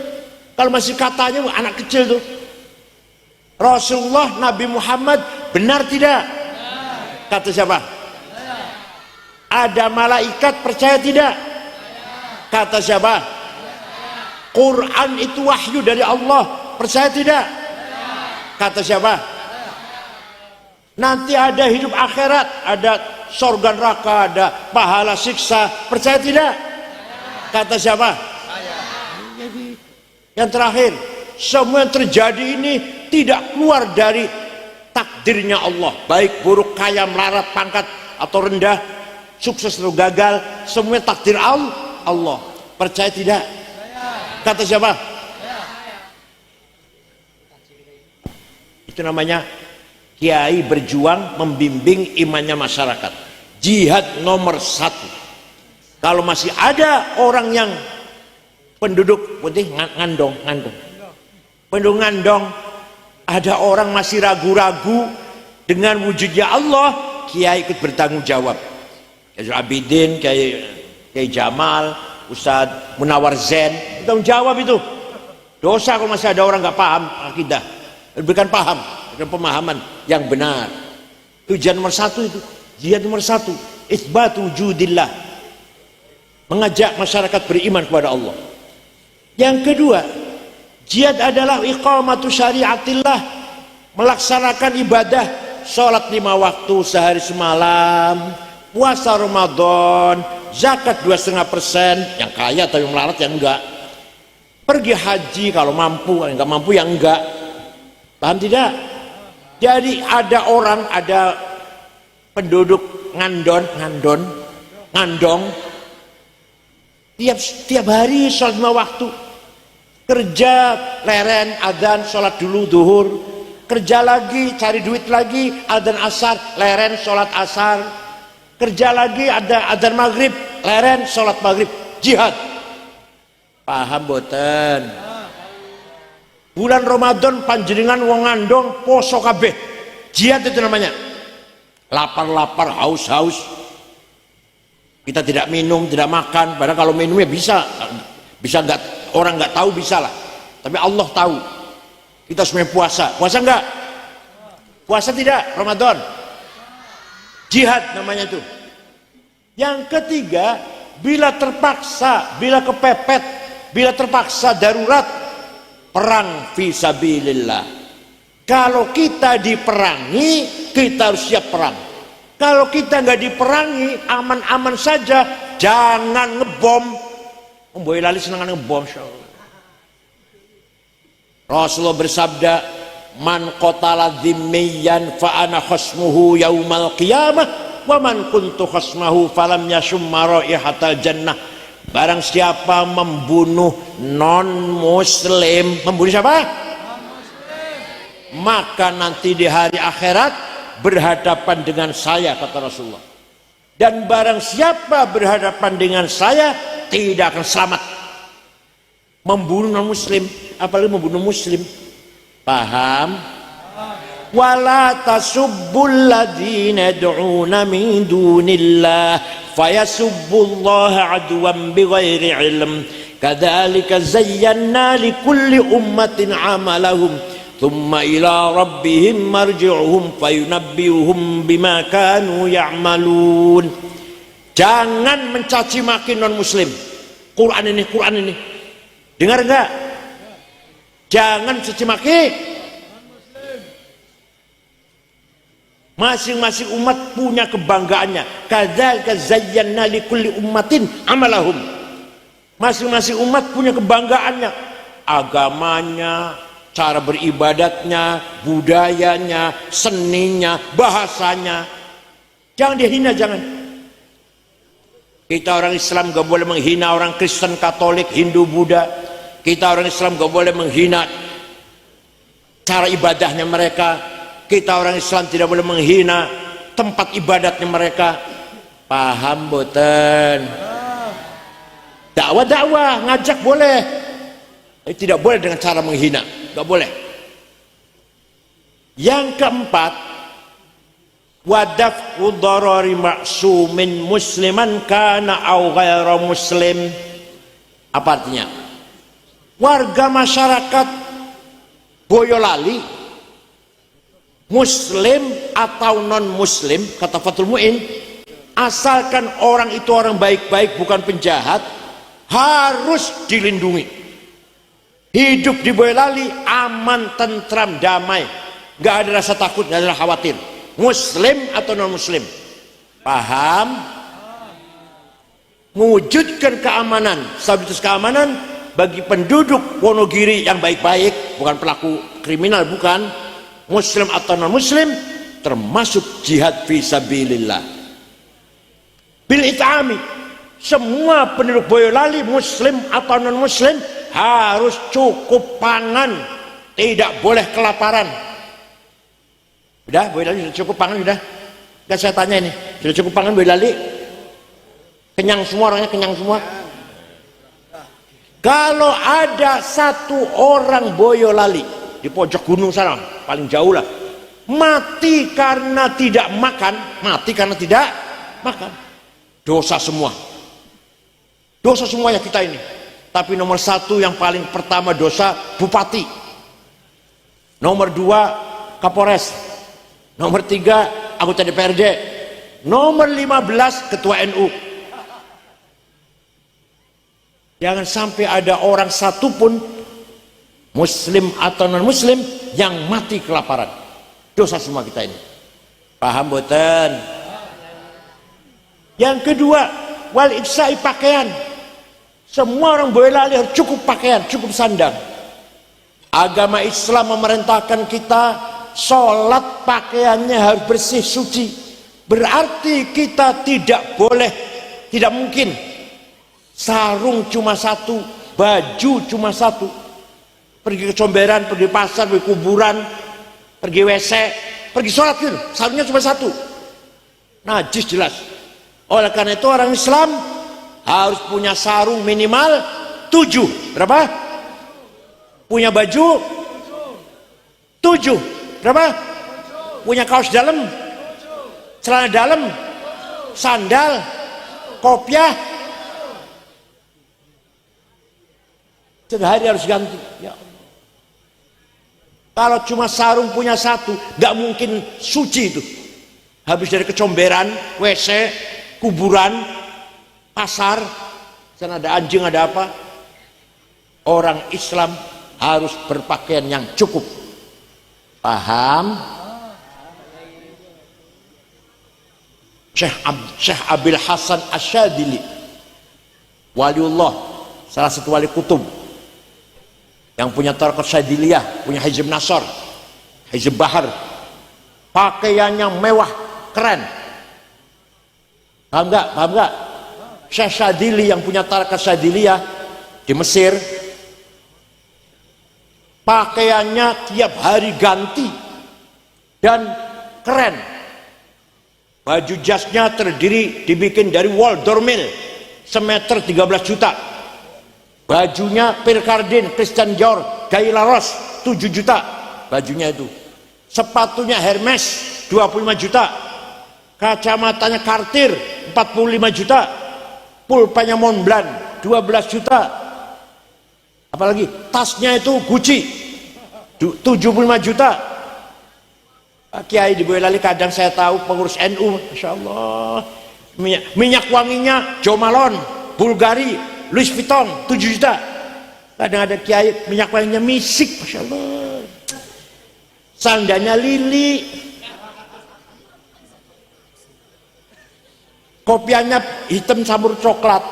Kalau masih katanya anak kecil tuh. Rasulullah Nabi Muhammad benar tidak? Kata siapa? Ada malaikat percaya tidak? Kata siapa? Quran itu wahyu dari Allah, percaya tidak? Kata siapa? Nanti ada hidup akhirat, ada surga neraka, ada pahala siksa, percaya tidak? Kata siapa? Yang terakhir, semua yang terjadi ini tidak keluar dari takdirnya Allah, baik buruk, kaya, melarat, pangkat atau rendah, sukses atau gagal, semua takdir Allah. Percaya tidak? Kata siapa? Itu namanya kiai berjuang membimbing imannya masyarakat. Jihad nomor 1. Kalau masih ada orang yang penduduk putih ngandong, penduduk ngandong, ada orang masih ragu-ragu dengan wujudnya Allah, kiai ikut bertanggung jawab. Kiai Abidin, Kiai Jamal, Ustadz Munawar Zain, bertanggung jawab itu. Dosa kalau masih ada orang nggak paham akidah, berikan pemahaman yang benar. Tujuan nomor 1 itu, jihad nomor 1, itsbatu wujudillah, mengajak masyarakat beriman kepada Allah. Yang kedua, jihad adalah iqamatu syariatillah, melaksanakan ibadah, sholat 5 waktu sehari semalam, puasa Ramadan, zakat 2,5%, yang kaya atau yang melarat yang enggak, pergi haji kalau mampu, yang enggak mampu yang enggak. Paham tidak? Jadi ada orang, ada penduduk ngandong, tiap hari sholat 5 waktu, kerja leren adzan sholat dulu duhur, kerja lagi cari duit lagi adzan asar leren sholat asar, kerja lagi ada adzan maghrib leren sholat maghrib. Jihad. Paham boten? Bulan Ramadan panjenengan wong ngandong poso kabeh, jihad itu namanya. Lapar haus kita tidak minum tidak makan, padahal kalau minumnya bisa nggak, orang nggak tahu bisa lah, tapi Allah tahu. Kita sebenarnya puasa. Puasa enggak? Puasa tidak? Ramadan. Jihad namanya itu. Yang ketiga, bila terpaksa, bila kepepet, bila terpaksa darurat, perang fisabilillah. Kalau kita diperangi, kita harus siap perang. Kalau kita nggak diperangi, aman-aman saja, jangan ngebom. Boyolali senang ngebom. Rasulullah bersabda, man qatala dhimmiyan fa ana khasmuhu yaumal qiyamah wa man kuntu khasmahu falam yashumma raihatal jannah. Barang siapa membunuh non muslim, membunuh siapa? Maka nanti di hari akhirat berhadapan dengan saya, kata Rasulullah. Dan barang siapa berhadapan dengan saya tidak akan selamat. Membunuh non muslim, apalagi membunuh muslim. Paham? Wala tasubbul ladzina yad'una min dunillah fayasubbullaha adwan bighairi ilm kadzalika zayyana likulli ummatin amalahum thumma ila rabbihim marji'uhum fayunabbi'uhum bima kanu ya'malun. Jangan mencaci maki non muslim. Quran ini dengar enggak? Jangan caci maki. Masing-masing umat punya kebanggaannya. Kadzalika zayyana likulli ummatin amalahum. Masing-masing umat punya kebanggaannya, agamanya, cara beribadatnya, budayanya, seninya, bahasanya. Jangan dihina, jangan. Kita orang Islam gak boleh menghina orang Kristen, Katolik, Hindu, Buddha. Kita orang Islam gak boleh menghina cara ibadahnya mereka. Kita orang Islam tidak boleh menghina tempat ibadatnya mereka. Paham boten? Dakwah ngajak boleh, tidak boleh dengan cara menghina, gak boleh. Yang keempat, wadaf'u dharari ma'sumin musliman kana au ghaira muslim. Apa artinya? Warga masyarakat Boyolali, muslim atau non muslim, kata Fathul Mu'in, asalkan orang itu orang baik-baik, bukan penjahat, harus dilindungi. Hidup di Boyolali aman, tentram, damai, nggak ada rasa takut, nggak ada rasa khawatir, muslim atau non muslim. Paham? Mewujudkan keamanan, stabilitas keamanan bagi penduduk Wonogiri yang baik-baik, bukan pelaku kriminal, bukan, muslim atau non muslim, termasuk jihad fisabilillah. Bil it'ami, semua penduduk Boyolali muslim atau non muslim harus cukup pangan, tidak boleh kelaparan. Udah, Boyolali sudah cukup pangan, udah. Dan saya tanya ini, sudah cukup pangan Boyolali? Kenyang semua orangnya, kenyang semua. Kalau ada satu orang Boyolali di pojok gunung sana, paling jauh lah, mati karena tidak makan, dosa semua, dosa semuanya kita ini. Tapi nomor satu yang paling pertama dosa bupati, nomor dua Kapolres, nomor tiga anggota DPRD, nomor 15 ketua NU. Jangan sampai ada orang satupun muslim atau non muslim yang mati kelaparan. Dosa semua kita ini. Paham boten? Yang kedua, wal iksai, pakaian. Semua orang Boyolali harus cukup pakaian, cukup sandang. Agama Islam memerintahkan kita sholat pakaiannya harus bersih, suci. Berarti kita tidak boleh, tidak mungkin sarung cuma satu, baju cuma satu, pergi ke comberan, pergi pasar, pergi kuburan, pergi WC, pergi sholat gitu, sarungnya cuma satu, najis jelas. Oleh karena itu orang Islam harus punya sarung minimal 7, berapa? Punya baju 7, berapa? Punya kaos dalam, celana dalam, sandal, kopiah, sehari harus ganti. Ya Allah. Kalau cuma sarung punya satu, gak mungkin suci itu. Habis dari kecomberan, WC, kuburan, pasar, sana ada anjing, ada apa. Orang Islam harus berpakaian yang cukup. Paham? Syekh Abil Hasan Asyadili, waliullah, salah satu wali kutub yang punya Tariqat Syadiliyah, punya Hizb Nasr, Hizb Bahar, pakaiannya mewah, keren. Paham gak? Paham gak? Syekh Syadili yang punya Tariqat Syadiliyah di Mesir, pakaiannya tiap hari ganti dan keren. Baju jasnya dibikin dari wol dormil semeter 13 juta. Bajunya Pierre Cardin, Christian Dior, Guy Laros 7 juta bajunya itu. Sepatunya Hermes 25 juta. Kacamatanya Cartier 45 juta. Pulpanya Montblanc 12 juta. Apalagi tasnya itu Gucci 75 juta. Kiai di Boyolali kadang saya tahu pengurus NU, Masya Allah, minyak wanginya Jo Malone, Bulgari, Louis Vuitton 7 juta. Kadang ada kiai minyak wanginya Misik, Masya Allah, sandalnya Lili, kopiannya hitam campur coklat.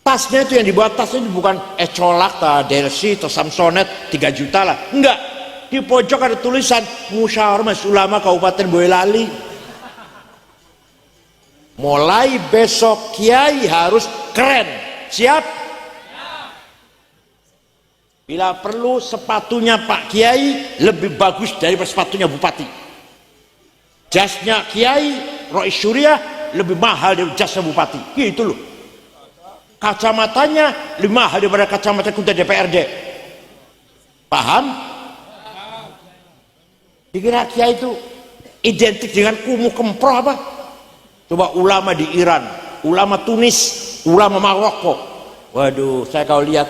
Tasnya itu yang dibuat, tasnya itu bukan Colak, Delsi, atau Samsonet 3 juta lah, enggak. Di pojok ada tulisan Musyawarah Majelis Ulama Kabupaten Boyolali. Mulai besok kiai harus keren. Siap? Bila perlu sepatunya Pak Kiai lebih bagus daripada sepatunya Bupati. Jasnya Kiai Rois Syuriah lebih mahal dari jasnya Bupati. Gitu loh. Kacamatanya lebih mahal daripada kacamata ketua DPRD. Paham? Dikira kiai itu identik dengan kumuh kemproh apa? Coba ulama di Iran, ulama Tunis, ulama Maroko. Waduh, saya kalau lihat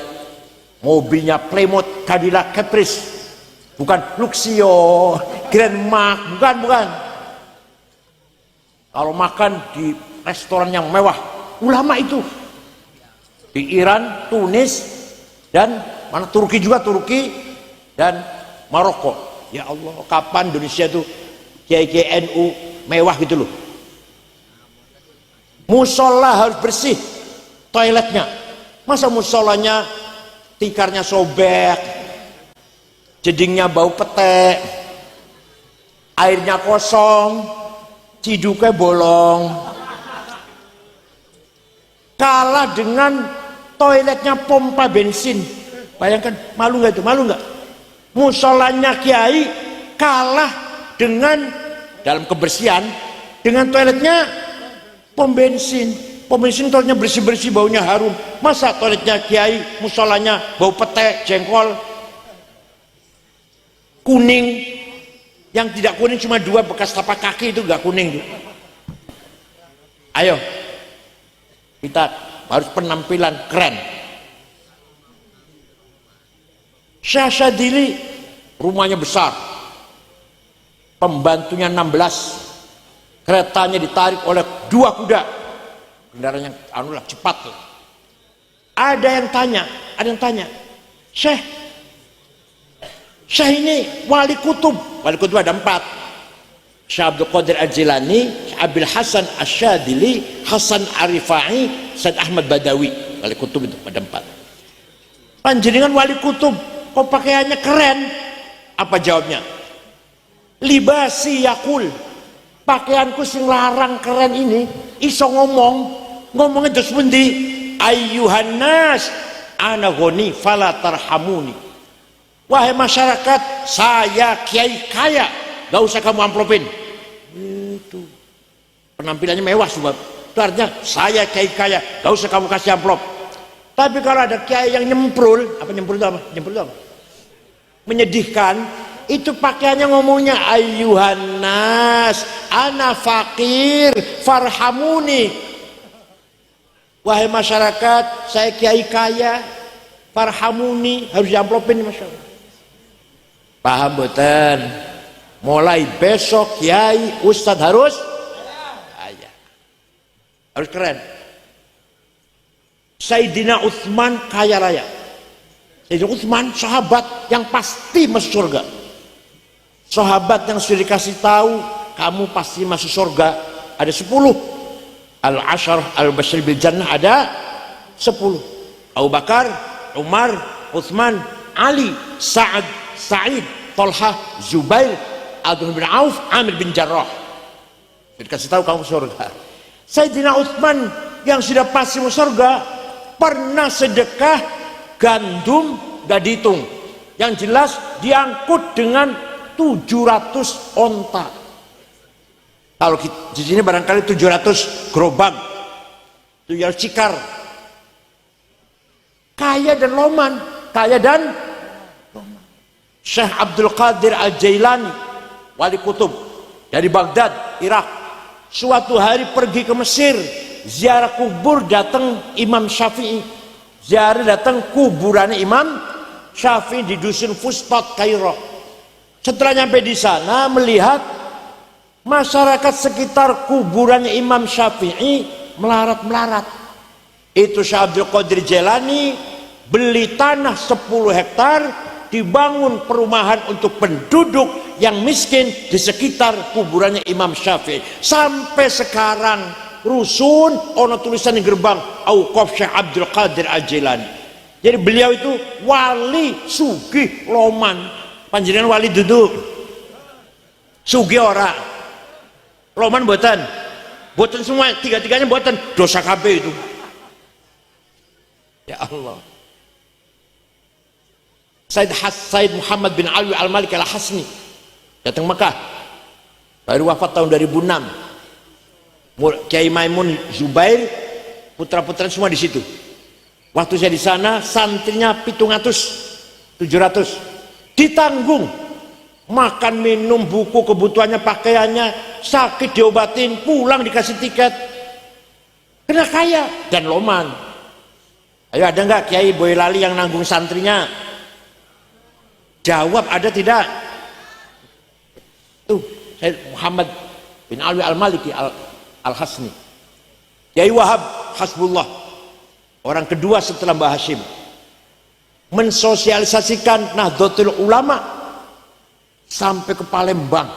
mobilnya Plymouth, Cadillac Caprice, bukan Luxio, Grand Mark, bukan. Kalau makan di restoran yang mewah, ulama itu di Iran, Tunis, dan mana Turki juga, Turki dan Maroko. Ya Allah, kapan Indonesia tuh kiai-kiai NU mewah gitu loh. Musola harus bersih, toiletnya. Masa musolanya tikarnya sobek, jedingnya bau pete, airnya kosong, ciduknya bolong. Kalah dengan toiletnya pompa bensin. Bayangkan, malu nggak itu? Malu nggak? Musolanya kiai kalah dengan dalam kebersihan dengan toiletnya pom bensin. Pom bensin toiletnya bersih-bersih, baunya harum. Masa toiletnya kiai musolanya bau pete, jengkol, kuning? Yang tidak kuning cuma 2 bekas tapak kaki, itu gak kuning. Ayo, kita harus penampilan keren. Syekh Syadili rumahnya besar, pembantunya 16, keretanya ditarik oleh 2 kuda, kendaraan yang cepat. Ada yang tanya, Syekh ini wali kutub ada 4, Syekh Abdul Qadir Al-Jilani, Abil Hasan Asyadili, Hasan Arifai, Said Ahmad Badawi. Wali kutub itu ada 4. Panjenengan wali kutub kok pakaiannya keren? Apa jawabnya? Libasi yakul, pakaianku sing larang keren ini iso ngomongnya terus pundi? Ayyuhan nas ana ghani fala tarhamuni. Wahai masyarakat, saya kiai kaya, gak usah kamu amplopin. Itu penampilannya mewah sebab itu artinya saya kiai kaya, gak usah kamu kasih amplop. Tapi kalau ada kiai yang nyemprul itu apa? Menyedihkan, itu pakaiannya ngomongnya ayyuhan nas ana fakir farhamuni. Wahai masyarakat, saya kiai kaya, farhamuni, harus diamplopin, Masya Allah. Paham boten? Mulai besok kiai ustadz harus ayah. Harus keren. Sayyidina Utsman kaya raya. Sayyidina Utsman sahabat yang pasti masuk surga. Sahabat yang sudah dikasih tahu kamu pasti masuk surga ada 10. Al-Ashar al-Bashir bil Jannah ada 10. Abu Bakar, Umar, Utsman, Ali, Sa'ad, Sa'id, Talha, Zubair, Abdullah bin Auf, Amir bin Jarrah. Dikasih tahu kamu surga. Sayyidina Utsman yang sudah pasti masuk surga pernah sedekah gandum gak dihitung. Yang jelas diangkut dengan 700 onta. Kalau di sini barangkali 700 gerobak, 700 cikar. Kaya dan loman, kaya dan loman. Syekh Abdul Qadir Al-Jailani, wali kutub dari Baghdad, Irak, suatu hari pergi ke Mesir, ziarah kubur, datang Imam Syafi'i, ziarah datang kuburannya Imam Syafi'i di dusun Fustat, Kairo. Setelah nyampe di sana melihat masyarakat sekitar kuburannya Imam Syafi'i melarat-melarat. Itu Syekh Abdul Qadir Jailani beli tanah 10 hektar, dibangun perumahan untuk penduduk yang miskin di sekitar kuburannya Imam Syafi'i. Sampai sekarang rusun ono tulisan di gerbang Auqaf Syekh Abdul Qadir Al-Jailani. Jadi beliau itu wali sugih loman. Panjenengan wali duduk sugih ora loman boten semua, tiga-tiganya boten, dosa kabeh itu. Ya Allah. Said Muhammad bin Alwi Al-Malik Al-Hasni datang Mekah, baru wafat tahun 2006. Kiai Maimun Zubair, putra-putra semua di situ. Waktu saya di sana santrinya 700 ditanggung, makan minum, buku, kebutuhannya, pakaiannya, sakit diobatin, pulang dikasih tiket. Kena kaya dan loman. Ayo, ada nggak Kiai Boyolali yang nanggung santrinya? Jawab, ada tidak? Tuh Said Muhammad bin Alwi Al-Maliki Al-Hasni. Kiai Wahab Hasbullah, orang kedua setelah Mbah Hashim, mensosialisasikan Nahdlatul Ulama sampai ke Palembang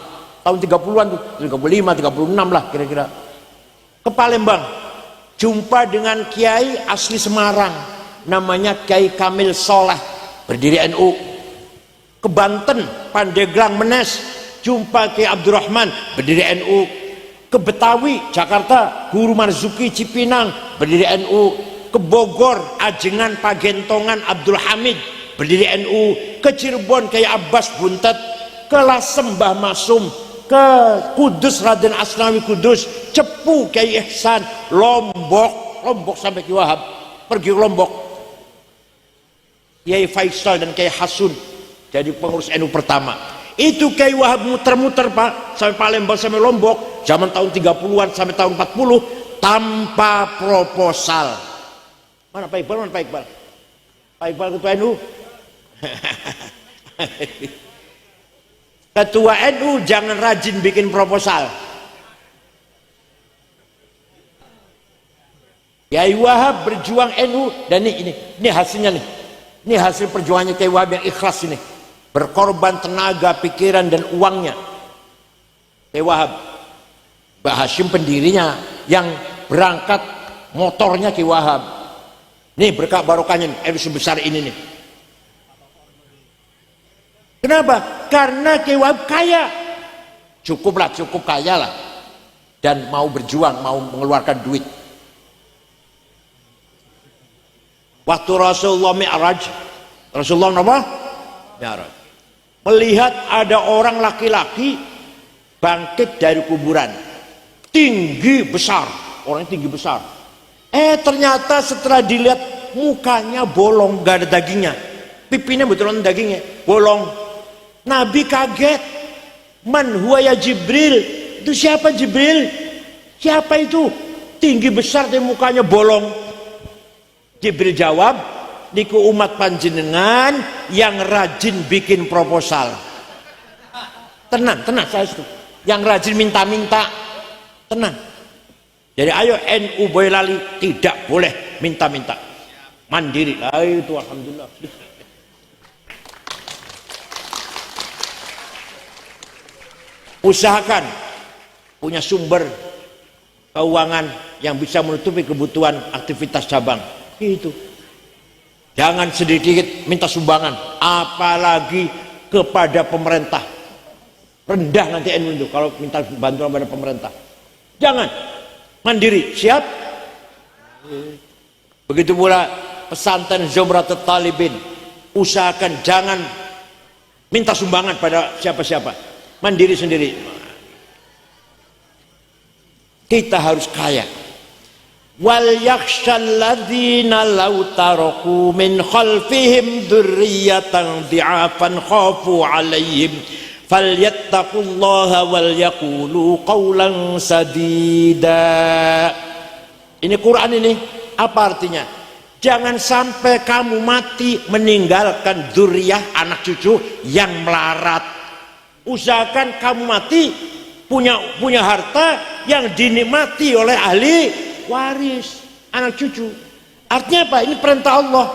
tahun 30-an tuh, 35, 36 lah kira-kira. Ke Palembang jumpa dengan kiai asli Semarang namanya Kiai Kamil Soleh, berdiri NU. Ke Banten, Pandeglang, Menes, jumpa Kiai Abdurrahman, berdiri NU. Ke Betawi, Jakarta, Guru Marzuki Cipinang, berdiri NU. Ke Bogor, Ajengan, Pagentongan, Abdul Hamid, berdiri NU. Ke Cirebon, Kiai Abbas Buntet. Ke Lasem, Mbah Masum. Ke Kudus, Raden Asnawi Kudus. Cepu, Kiai Ihsan. Lombok sampai Kiai Wahab, pergi ke Lombok. Kiai Faisal dan Kiai Hasun jadi pengurus NU pertama. Itu Kiai Wahab muter-muter Pak, sampai Palembang sampai Lombok, zaman tahun 30-an sampai tahun 40 tanpa proposal. Mana Pak Iqbal? Mana Pak Iqbal? Pak Iqbal ketua NU. Ketua NU jangan rajin bikin proposal. Kiai Wahab berjuang NU, dan ini hasilnya nih. Ini hasil perjuangannya Kiai Wahab yang ikhlas ini. Berkorban tenaga, pikiran dan uangnya. Kiai Wahab, Mbah Hashim pendirinya, yang berangkat motornya Kiai Wahab. Nih berkah barokahnya nih, sebesar ini nih. Kenapa? Karena Kiai Wahab kaya. Cukup kaya lah. Dan mau berjuang, mau mengeluarkan duit. Waktu Rasulullah Mi'raj, Rasulullah apa? Mi'raj. Melihat ada orang laki-laki bangkit dari kuburan, tinggi besar, orangnya tinggi besar. Ternyata setelah dilihat mukanya bolong, gak ada dagingnya, pipinya betulan dagingnya, bolong. Nabi kaget. Man huwa ya Jibril? Itu siapa Jibril? Siapa itu? Tinggi besar tapi mukanya bolong. Jibril jawab, niku umat panjenengan yang rajin bikin proposal. Tenang, saya itu. Yang rajin minta-minta, tenang. Jadi ayo NU Boyolali tidak boleh minta-minta. Mandiri. Itu alhamdulillah. Usahakan punya sumber keuangan yang bisa menutupi kebutuhan aktivitas cabang. Itu. Jangan sedikit minta sumbangan, apalagi kepada pemerintah. Rendah nanti NU itu kalau minta bantuan pada pemerintah. Jangan. Mandiri, siap? Begitu pula pesantren Zumratul Talibin. Usahakan jangan minta sumbangan pada siapa-siapa. Mandiri sendiri. Kita harus kaya. Wal yakhshal ladzina law taraku min khalfihim dzurriyyatan dhi'afan khafu 'alaihim falyattaqullaha wal yaqulu qawlan sadida. Ini Quran ini apa artinya? Jangan sampai kamu mati meninggalkan dzurriyyah anak cucu yang melarat. Usahakan kamu mati punya harta yang dinikmati oleh ahli waris, anak cucu. Artinya apa? Ini perintah Allah.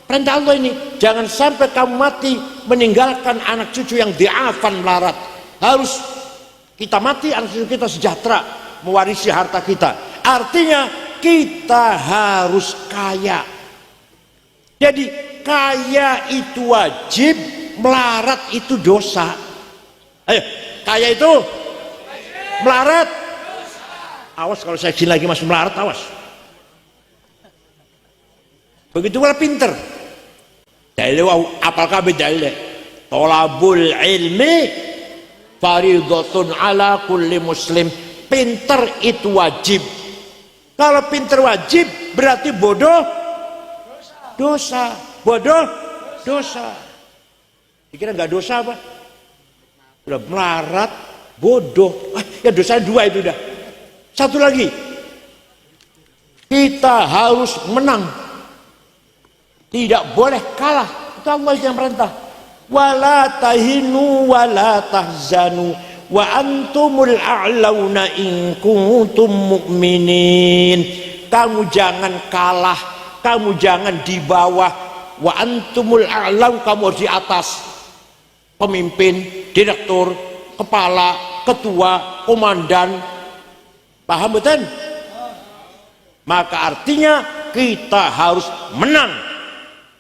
Perintah Allah ini, jangan sampai kamu mati meninggalkan anak cucu yang diafan melarat. Harus kita mati, anak cucu kita sejahtera mewarisi harta kita. Artinya kita harus kaya. Jadi kaya itu wajib, melarat itu dosa. Ayo, kaya itu melarat. Awas kalau saya sini lagi masih melarat, awas. Begitu pula pinter. Dalil apal kabeh dalil. Thalabul ilmi fardhatun ala kulli muslim. Pinter itu wajib. Kalau pinter wajib berarti bodoh dosa. Bodoh dosa. Dikira nggak dosa apa? Udah melarat, bodoh. Ya dosa dua itu udah. Satu lagi, kita harus menang, tidak boleh kalah. Itu Allah yang perintah. Wala tahinu wala tahzanu wa antumul a'launa in kuntum mu'minin. Kamu jangan kalah, kamu jangan di bawah. Wa antumul a'laun, kamu harus di atas. Pemimpin, direktur, kepala, ketua, komandan. Paham betul? Maka artinya kita harus menang.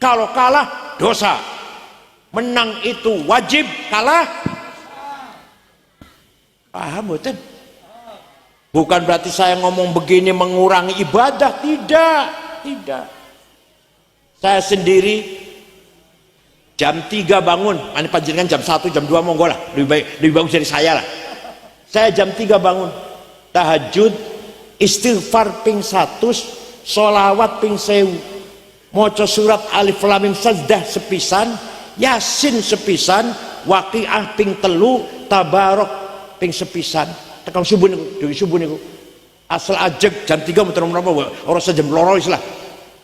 Kalau kalah dosa. Menang itu wajib, kalah. Paham betul? Bukan berarti saya ngomong begini mengurangi ibadah, tidak. Saya sendiri jam 3 bangun, ini panjenengan jam 1, jam 2 monggo lah, lebih bagus dari saya lah. Saya jam 3 bangun, tahajud, istighfar ping 100, sholawat ping 1000, maca surat alif lam mim sajdah sepisan, yasin sepisan, waqiah ping 3, tabarok ping sepisan. Tekan subuh niku, dewi subuh niku. Asal ajeg jam 3 muter menapa ora jam 2 lah.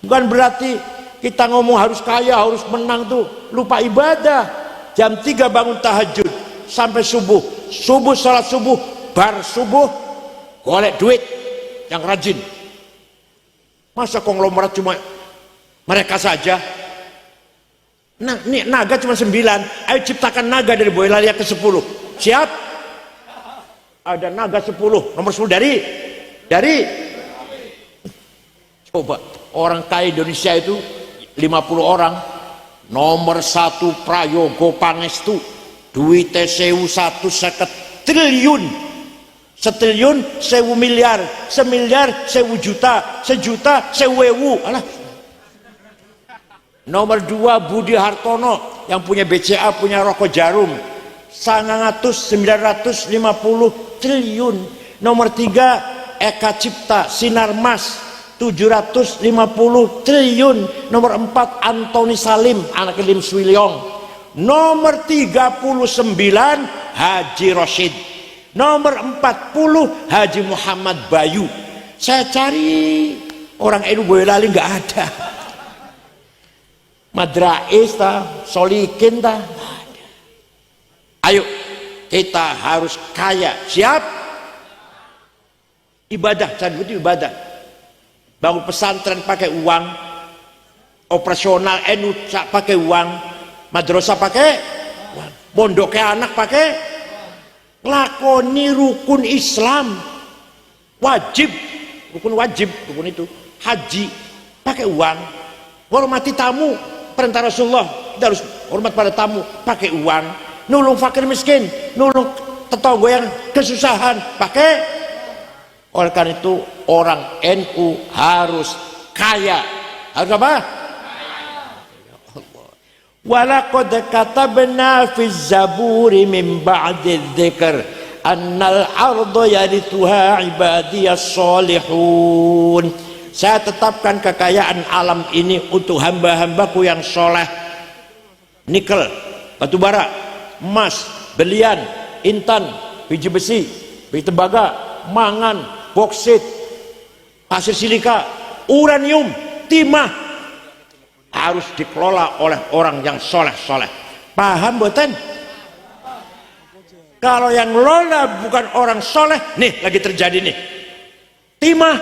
Bukan berarti kita ngomong harus kaya, harus menang tuh, lupa ibadah. Jam 3 bangun tahajud sampai subuh. Subuh salat subuh, bar subuh golek duit yang rajin. Masa konglomerat cuma mereka saja? Nah, ini naga cuma 9. Ayo ciptakan naga dari Boyolali ke 10. Siap? Ada naga 10, nomor 10 dari coba orang kaya Indonesia itu 50 orang. Nomor 1 Prayogo Pangestu, duitnya 1.150 triliun. Setriliun 1.000 miliar, semiliar 1.000 juta, sejuta 1.000. Alah. Nomor 2 Budi Hartono yang punya BCA, punya rokok jarum, 950 triliun. Nomor 3 Eka Cipta Sinarmas, 750 triliun. Nomor 4 Antoni Salim, anak Lim Swilyong. Nomor 39 Haji Rosyid. Nomor 40 Haji Muhammad Bayu. Saya cari orang NU Boyolali nggak ada. Madrais ta, Solikin ta, nggak ada. Ayo kita harus kaya. Siap? Ibadah, cari duit ibadah. Bangun pesantren pakai uang, operasional NU pakai uang, madrasah pakai uang, pondoknya anak pakai, lakoni rukun Islam wajib, rukun itu haji pakai uang, hormati tamu, perintah Rasulullah kita harus hormat pada tamu pakai uang, nulung fakir miskin, nulung tetangga yang kesusahan pakai. Oleh karena itu orang NU harus kaya. Harus apa? Walaqad katabna fi zaburi min ba'di dzikr annal arda yarithuha ibadiyas solihun. Saya tetapkan kekayaan alam ini untuk hamba-hambaku yang soleh. Nikel, batu bara, emas, belian, intan, biji besi, biji tembaga, mangan, boksit, pasir silika, uranium, timah harus dikelola oleh orang yang soleh-soleh. Paham boten? Kalau yang ngelola bukan orang soleh, nih lagi terjadi nih timah,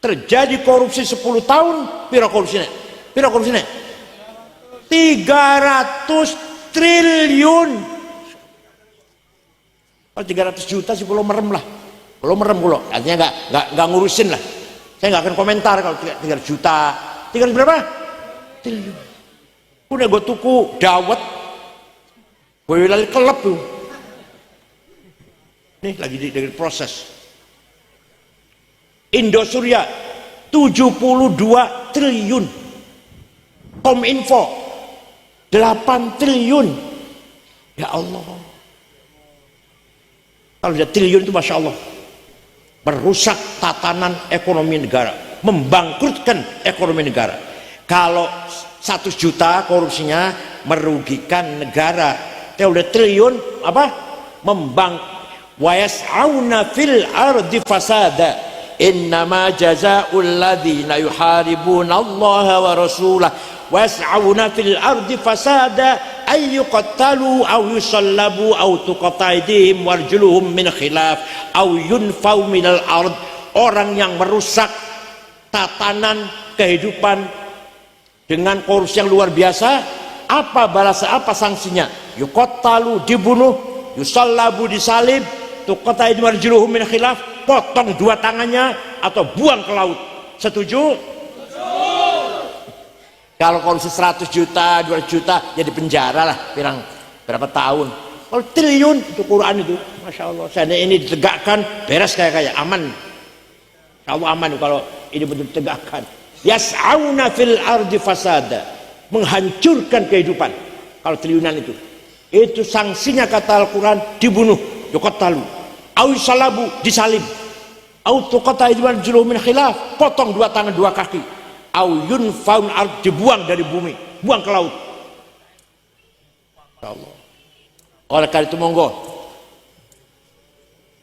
terjadi korupsi 10 tahun. Piro korupsinya? 300 triliun. Kalau 300 juta sih belum merem lah. Belum merem kalau artinya nggak ngurusin lah. Saya nggak akan komentar kalau 300 juta. 300 berapa? Triliun. Udah gue tuku dawet, gue lali kelep tuh. Nih lagi di proses. Indosuria 72 triliun. Kominfo 8 triliun. Ya Allah. Kalau ada triliun itu masya Allah, merusak tatanan ekonomi negara, membangkrutkan ekonomi negara. Kalau 100 juta korupsinya merugikan negara, kalau udah triliun apa? Wa yas'auna fil ardi fasada innama jazaa'ul ladzina yuharibuna Allah wa rasulahu wa yas'auna fil ardi fasada ay yuqattalu aw yusallabu aw tuqatta aydihim warjuluhum min khilaf aw yunfau minal ard. Orang yang merusak tatanan kehidupan dengan korupsi yang luar biasa, apa balasan, apa sanksinya? Yuqattalu, dibunuh, yusallabu, disalib, tuqatta aydihim warjuluhum min khilaf, potong dua tangannya atau buang ke laut. Setuju? Kalau korupsi 100 juta, 200 juta, jadi penjara lah, berapa tahun. Kalau triliun, itu Quran itu, masya Allah. Saya ini ditegakkan, beres kayak aman. Insya Allah aman kalau ini betul ditegakkan. Yas'auna fil ardi fasada, menghancurkan kehidupan. Kalau triliunan itu sanksinya kata Al-Quran, dibunuh, yuqattalu, au salabu, disalib, au tuqatta aydihim min khilaf, potong dua tangan dua kaki, au yunfaun ard, dibuang dari bumi, buang ke laut. Allah. Oleh karena itu monggo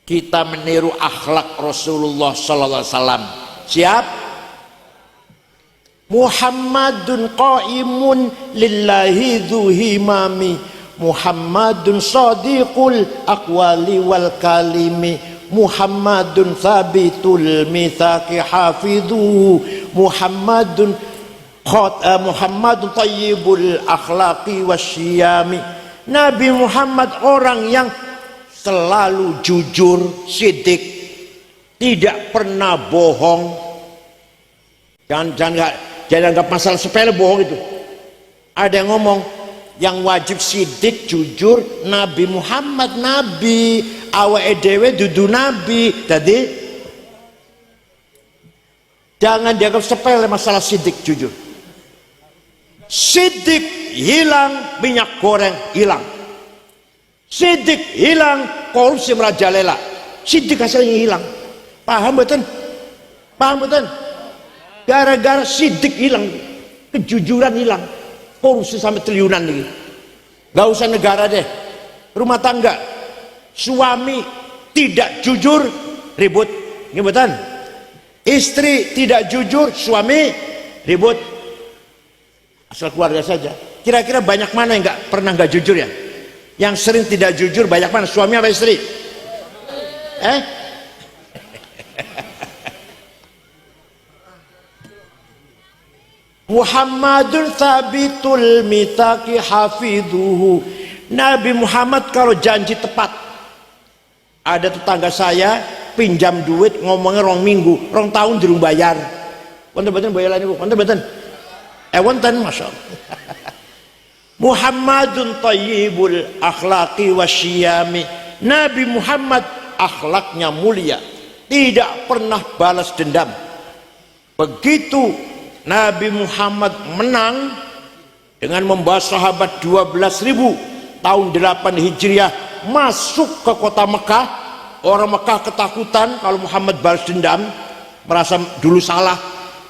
kita meniru akhlak Rasulullah sallallahu alaihi wasallam. Siap? Muhammadun qaimun lillahi dhu himami, Muhammadun sadiqul aqwali wal kalimi, Muhammadun thabitul mitsaqi hafidhu, Muhammadun tayyibul akhlaqi wasyiyami. Nabi Muhammad orang yang selalu jujur, sidik, tidak pernah bohong. Jangan anggap masalah sepele bohong itu. Ada yang ngomong yang wajib sidik jujur Nabi Muhammad, nabi awake dhewe dudu nabi. Jadi jangan dianggap sepele masalah sidik jujur. Sidik hilang, minyak goreng hilang. Sidik hilang, korupsi merajalela. Sidik hasilnya hilang. Paham betul? Paham betul? Gara-gara sidik hilang, kejujuran hilang, korupsi sampai triliunan nih. Gak usah negara deh, rumah tangga, suami tidak jujur, ribut, ngebetan. Istri tidak jujur, suami ribut. Asal keluarga saja. Kira-kira banyak mana yang nggak pernah nggak jujur ya? Yang sering tidak jujur banyak mana, suami apa istri? Muhammadun thabitul mitaki hafidhuhu. Nabi Muhammad kalau janji tepat. Ada tetangga saya pinjam duit ngomongnya 2 minggu, 2 tahun durung bayar. Wonten mboten bayar niku? Wonten mboten? Wonten, masyaallah. Muhammadun thayyibul akhlaqi wasyiyami. Nabi Muhammad akhlaknya mulia, tidak pernah balas dendam. Begitu Nabi Muhammad menang dengan membawa sahabat 12.000 tahun 8 Hijriah masuk ke kota Mekah. Orang Mekah ketakutan kalau Muhammad balas dendam, merasa dulu salah.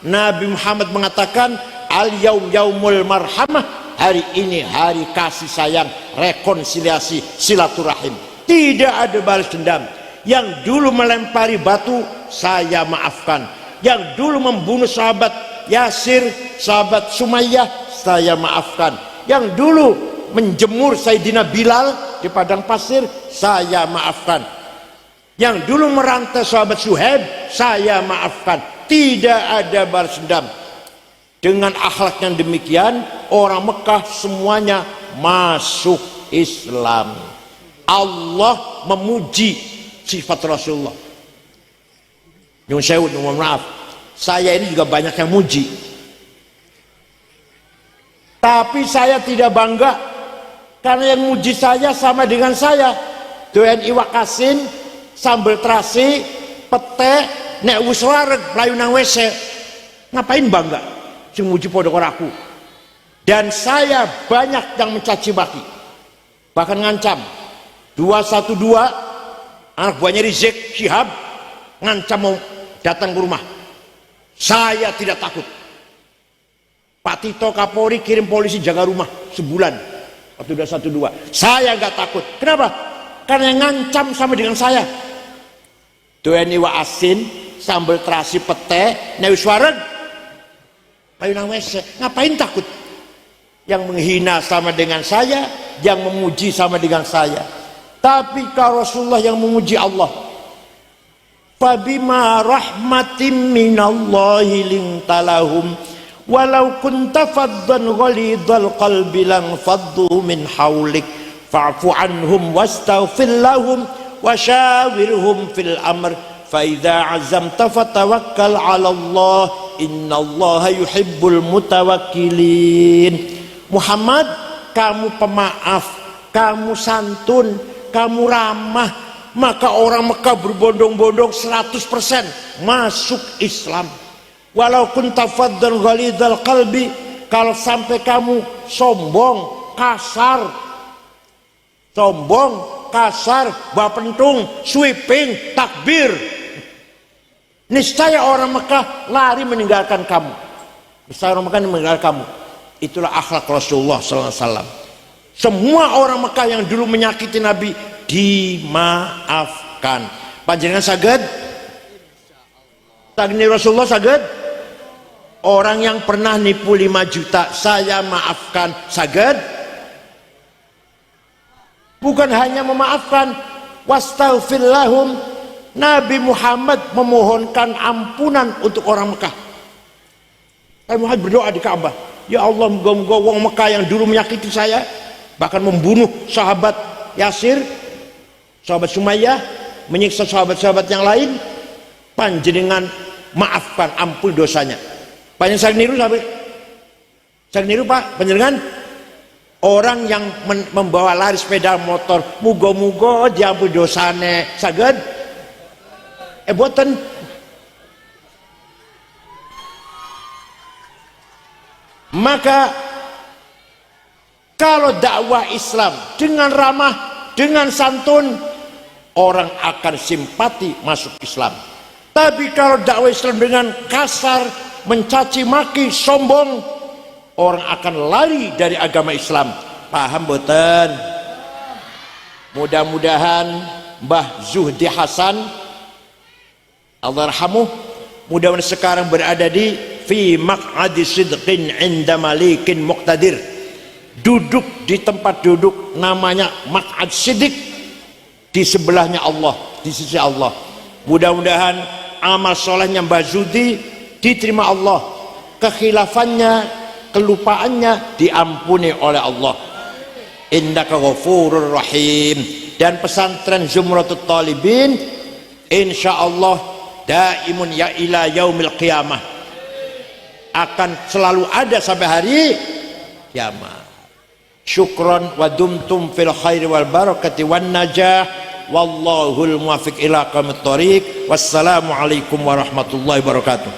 Nabi Muhammad mengatakan, al-yaum yaumul marhamah, hari ini hari kasih sayang, rekonsiliasi, silaturahim. Tidak ada balas dendam. Yang dulu melempari batu, saya maafkan. Yang dulu membunuh sahabat Yasir, sahabat Sumayyah, saya maafkan. Yang dulu menjemur Sayyidina Bilal di padang pasir, saya maafkan. Yang dulu merantai sahabat Suhaib, saya maafkan. Tidak ada balas dendam. Dengan akhlak yang demikian, orang Mekah semuanya masuk Islam. Allah memuji sifat Rasulullah. Nyun sewu, mohon maaf, saya ini juga banyak yang muji, tapi saya tidak bangga karena yang muji saya sama dengan saya. Doyan iwak asin, sambal terasi, pete, nek wis wareg mlayu nang WC. Ngapain bangga? Sing muji padha karo aku. Dan saya banyak yang mencaci maki, bahkan ngancam. 212 anak buahnya Rizik Syihab ngancam mau datang ke rumah. Saya tidak takut. Pak Tito Kapolri kirim polisi jaga rumah sebulan waktu 212. Saya nggak takut. Kenapa? Karena yang ngancam sama dengan saya. Doeni wa asin, sambal terasi pete, newi suareg, kayu nang wese. Ngapain takut? Yang menghina sama dengan saya, yang memuji sama dengan saya. Tapi kalau Rasulullah yang memuji Allah, fabima rahmatin minallahi lintalahum walau kunta faddan ghalidhal qalbi lang faddu min haulik fa'fu anhum wastaghfir lahum wasyawirhum fil amr fa idza azamta fatawakkal 'ala Allah innallaha yuhibbul mutawakkilin. Muhammad, kamu pemaaf, kamu santun, kamu ramah, maka orang Mekah berbondong-bondong 100% masuk Islam. Walau kunta faddan ghalidhal qalbi, kalau sampai kamu sombong, kasar, bapentung, sweeping, takbir, niscaya orang Mekah lari meninggalkan kamu. Niscaya orang Mekah meninggalkan kamu. Itulah akhlak Rasulullah SAW. Semua orang Mekah yang dulu menyakiti Nabi dimaafkan. Panjenengan saged? Saged Rasulullah saged? Orang yang pernah nipu 5 juta saya maafkan, saged? Bukan hanya memaafkan, wastaghfir lahum. Nabi Muhammad memohonkan ampunan untuk orang Mekah. Nabi Muhammad berdoa di Ka'bah, ya Allah, moga-moga wong Mekah yang dulu menyakiti saya, bahkan membunuh sahabat Yasir, sahabat Sumayyah, menyiksa sahabat-sahabat yang lain, panjenengan maafkan, ampun dosanya. Panjenengan saya niru sampai saya niru Pak, panjenengan orang yang membawa lari sepeda motor, muga-muga diampun dosane, saged? Boten. Maka kalau dakwah Islam dengan ramah, dengan santun, orang akan simpati masuk Islam. Tapi kalau dakwah Islam dengan kasar, mencaci maki, sombong, orang akan lari dari agama Islam. Paham boten? Mudah-mudahan Mbah Zuhdi Hasan, Allah yarhamuh, mudah-mudahan sekarang berada di fi maq'adi sidqin 'inda malikin muqtadir, duduk di tempat duduk namanya maq'ad siddiq di sebelahnya Allah, di sisi Allah. Mudah-mudahan amal solehnya Mbah Zudi diterima Allah, kekhilafannya, kelupaannya diampuni oleh Allah. Innaka ghafurur rahim. Dan pesantren Zumratul Talibin insyaallah daimun ya ila yaumil qiyamah, akan selalu ada sampai hari kiamat. Syukran wa dumtum fil khairi wal barakati wan najah, wallahul muwaffiq ila aqwamit thoriq. Wassalamu alaikum warahmatullahi wabarakatuh.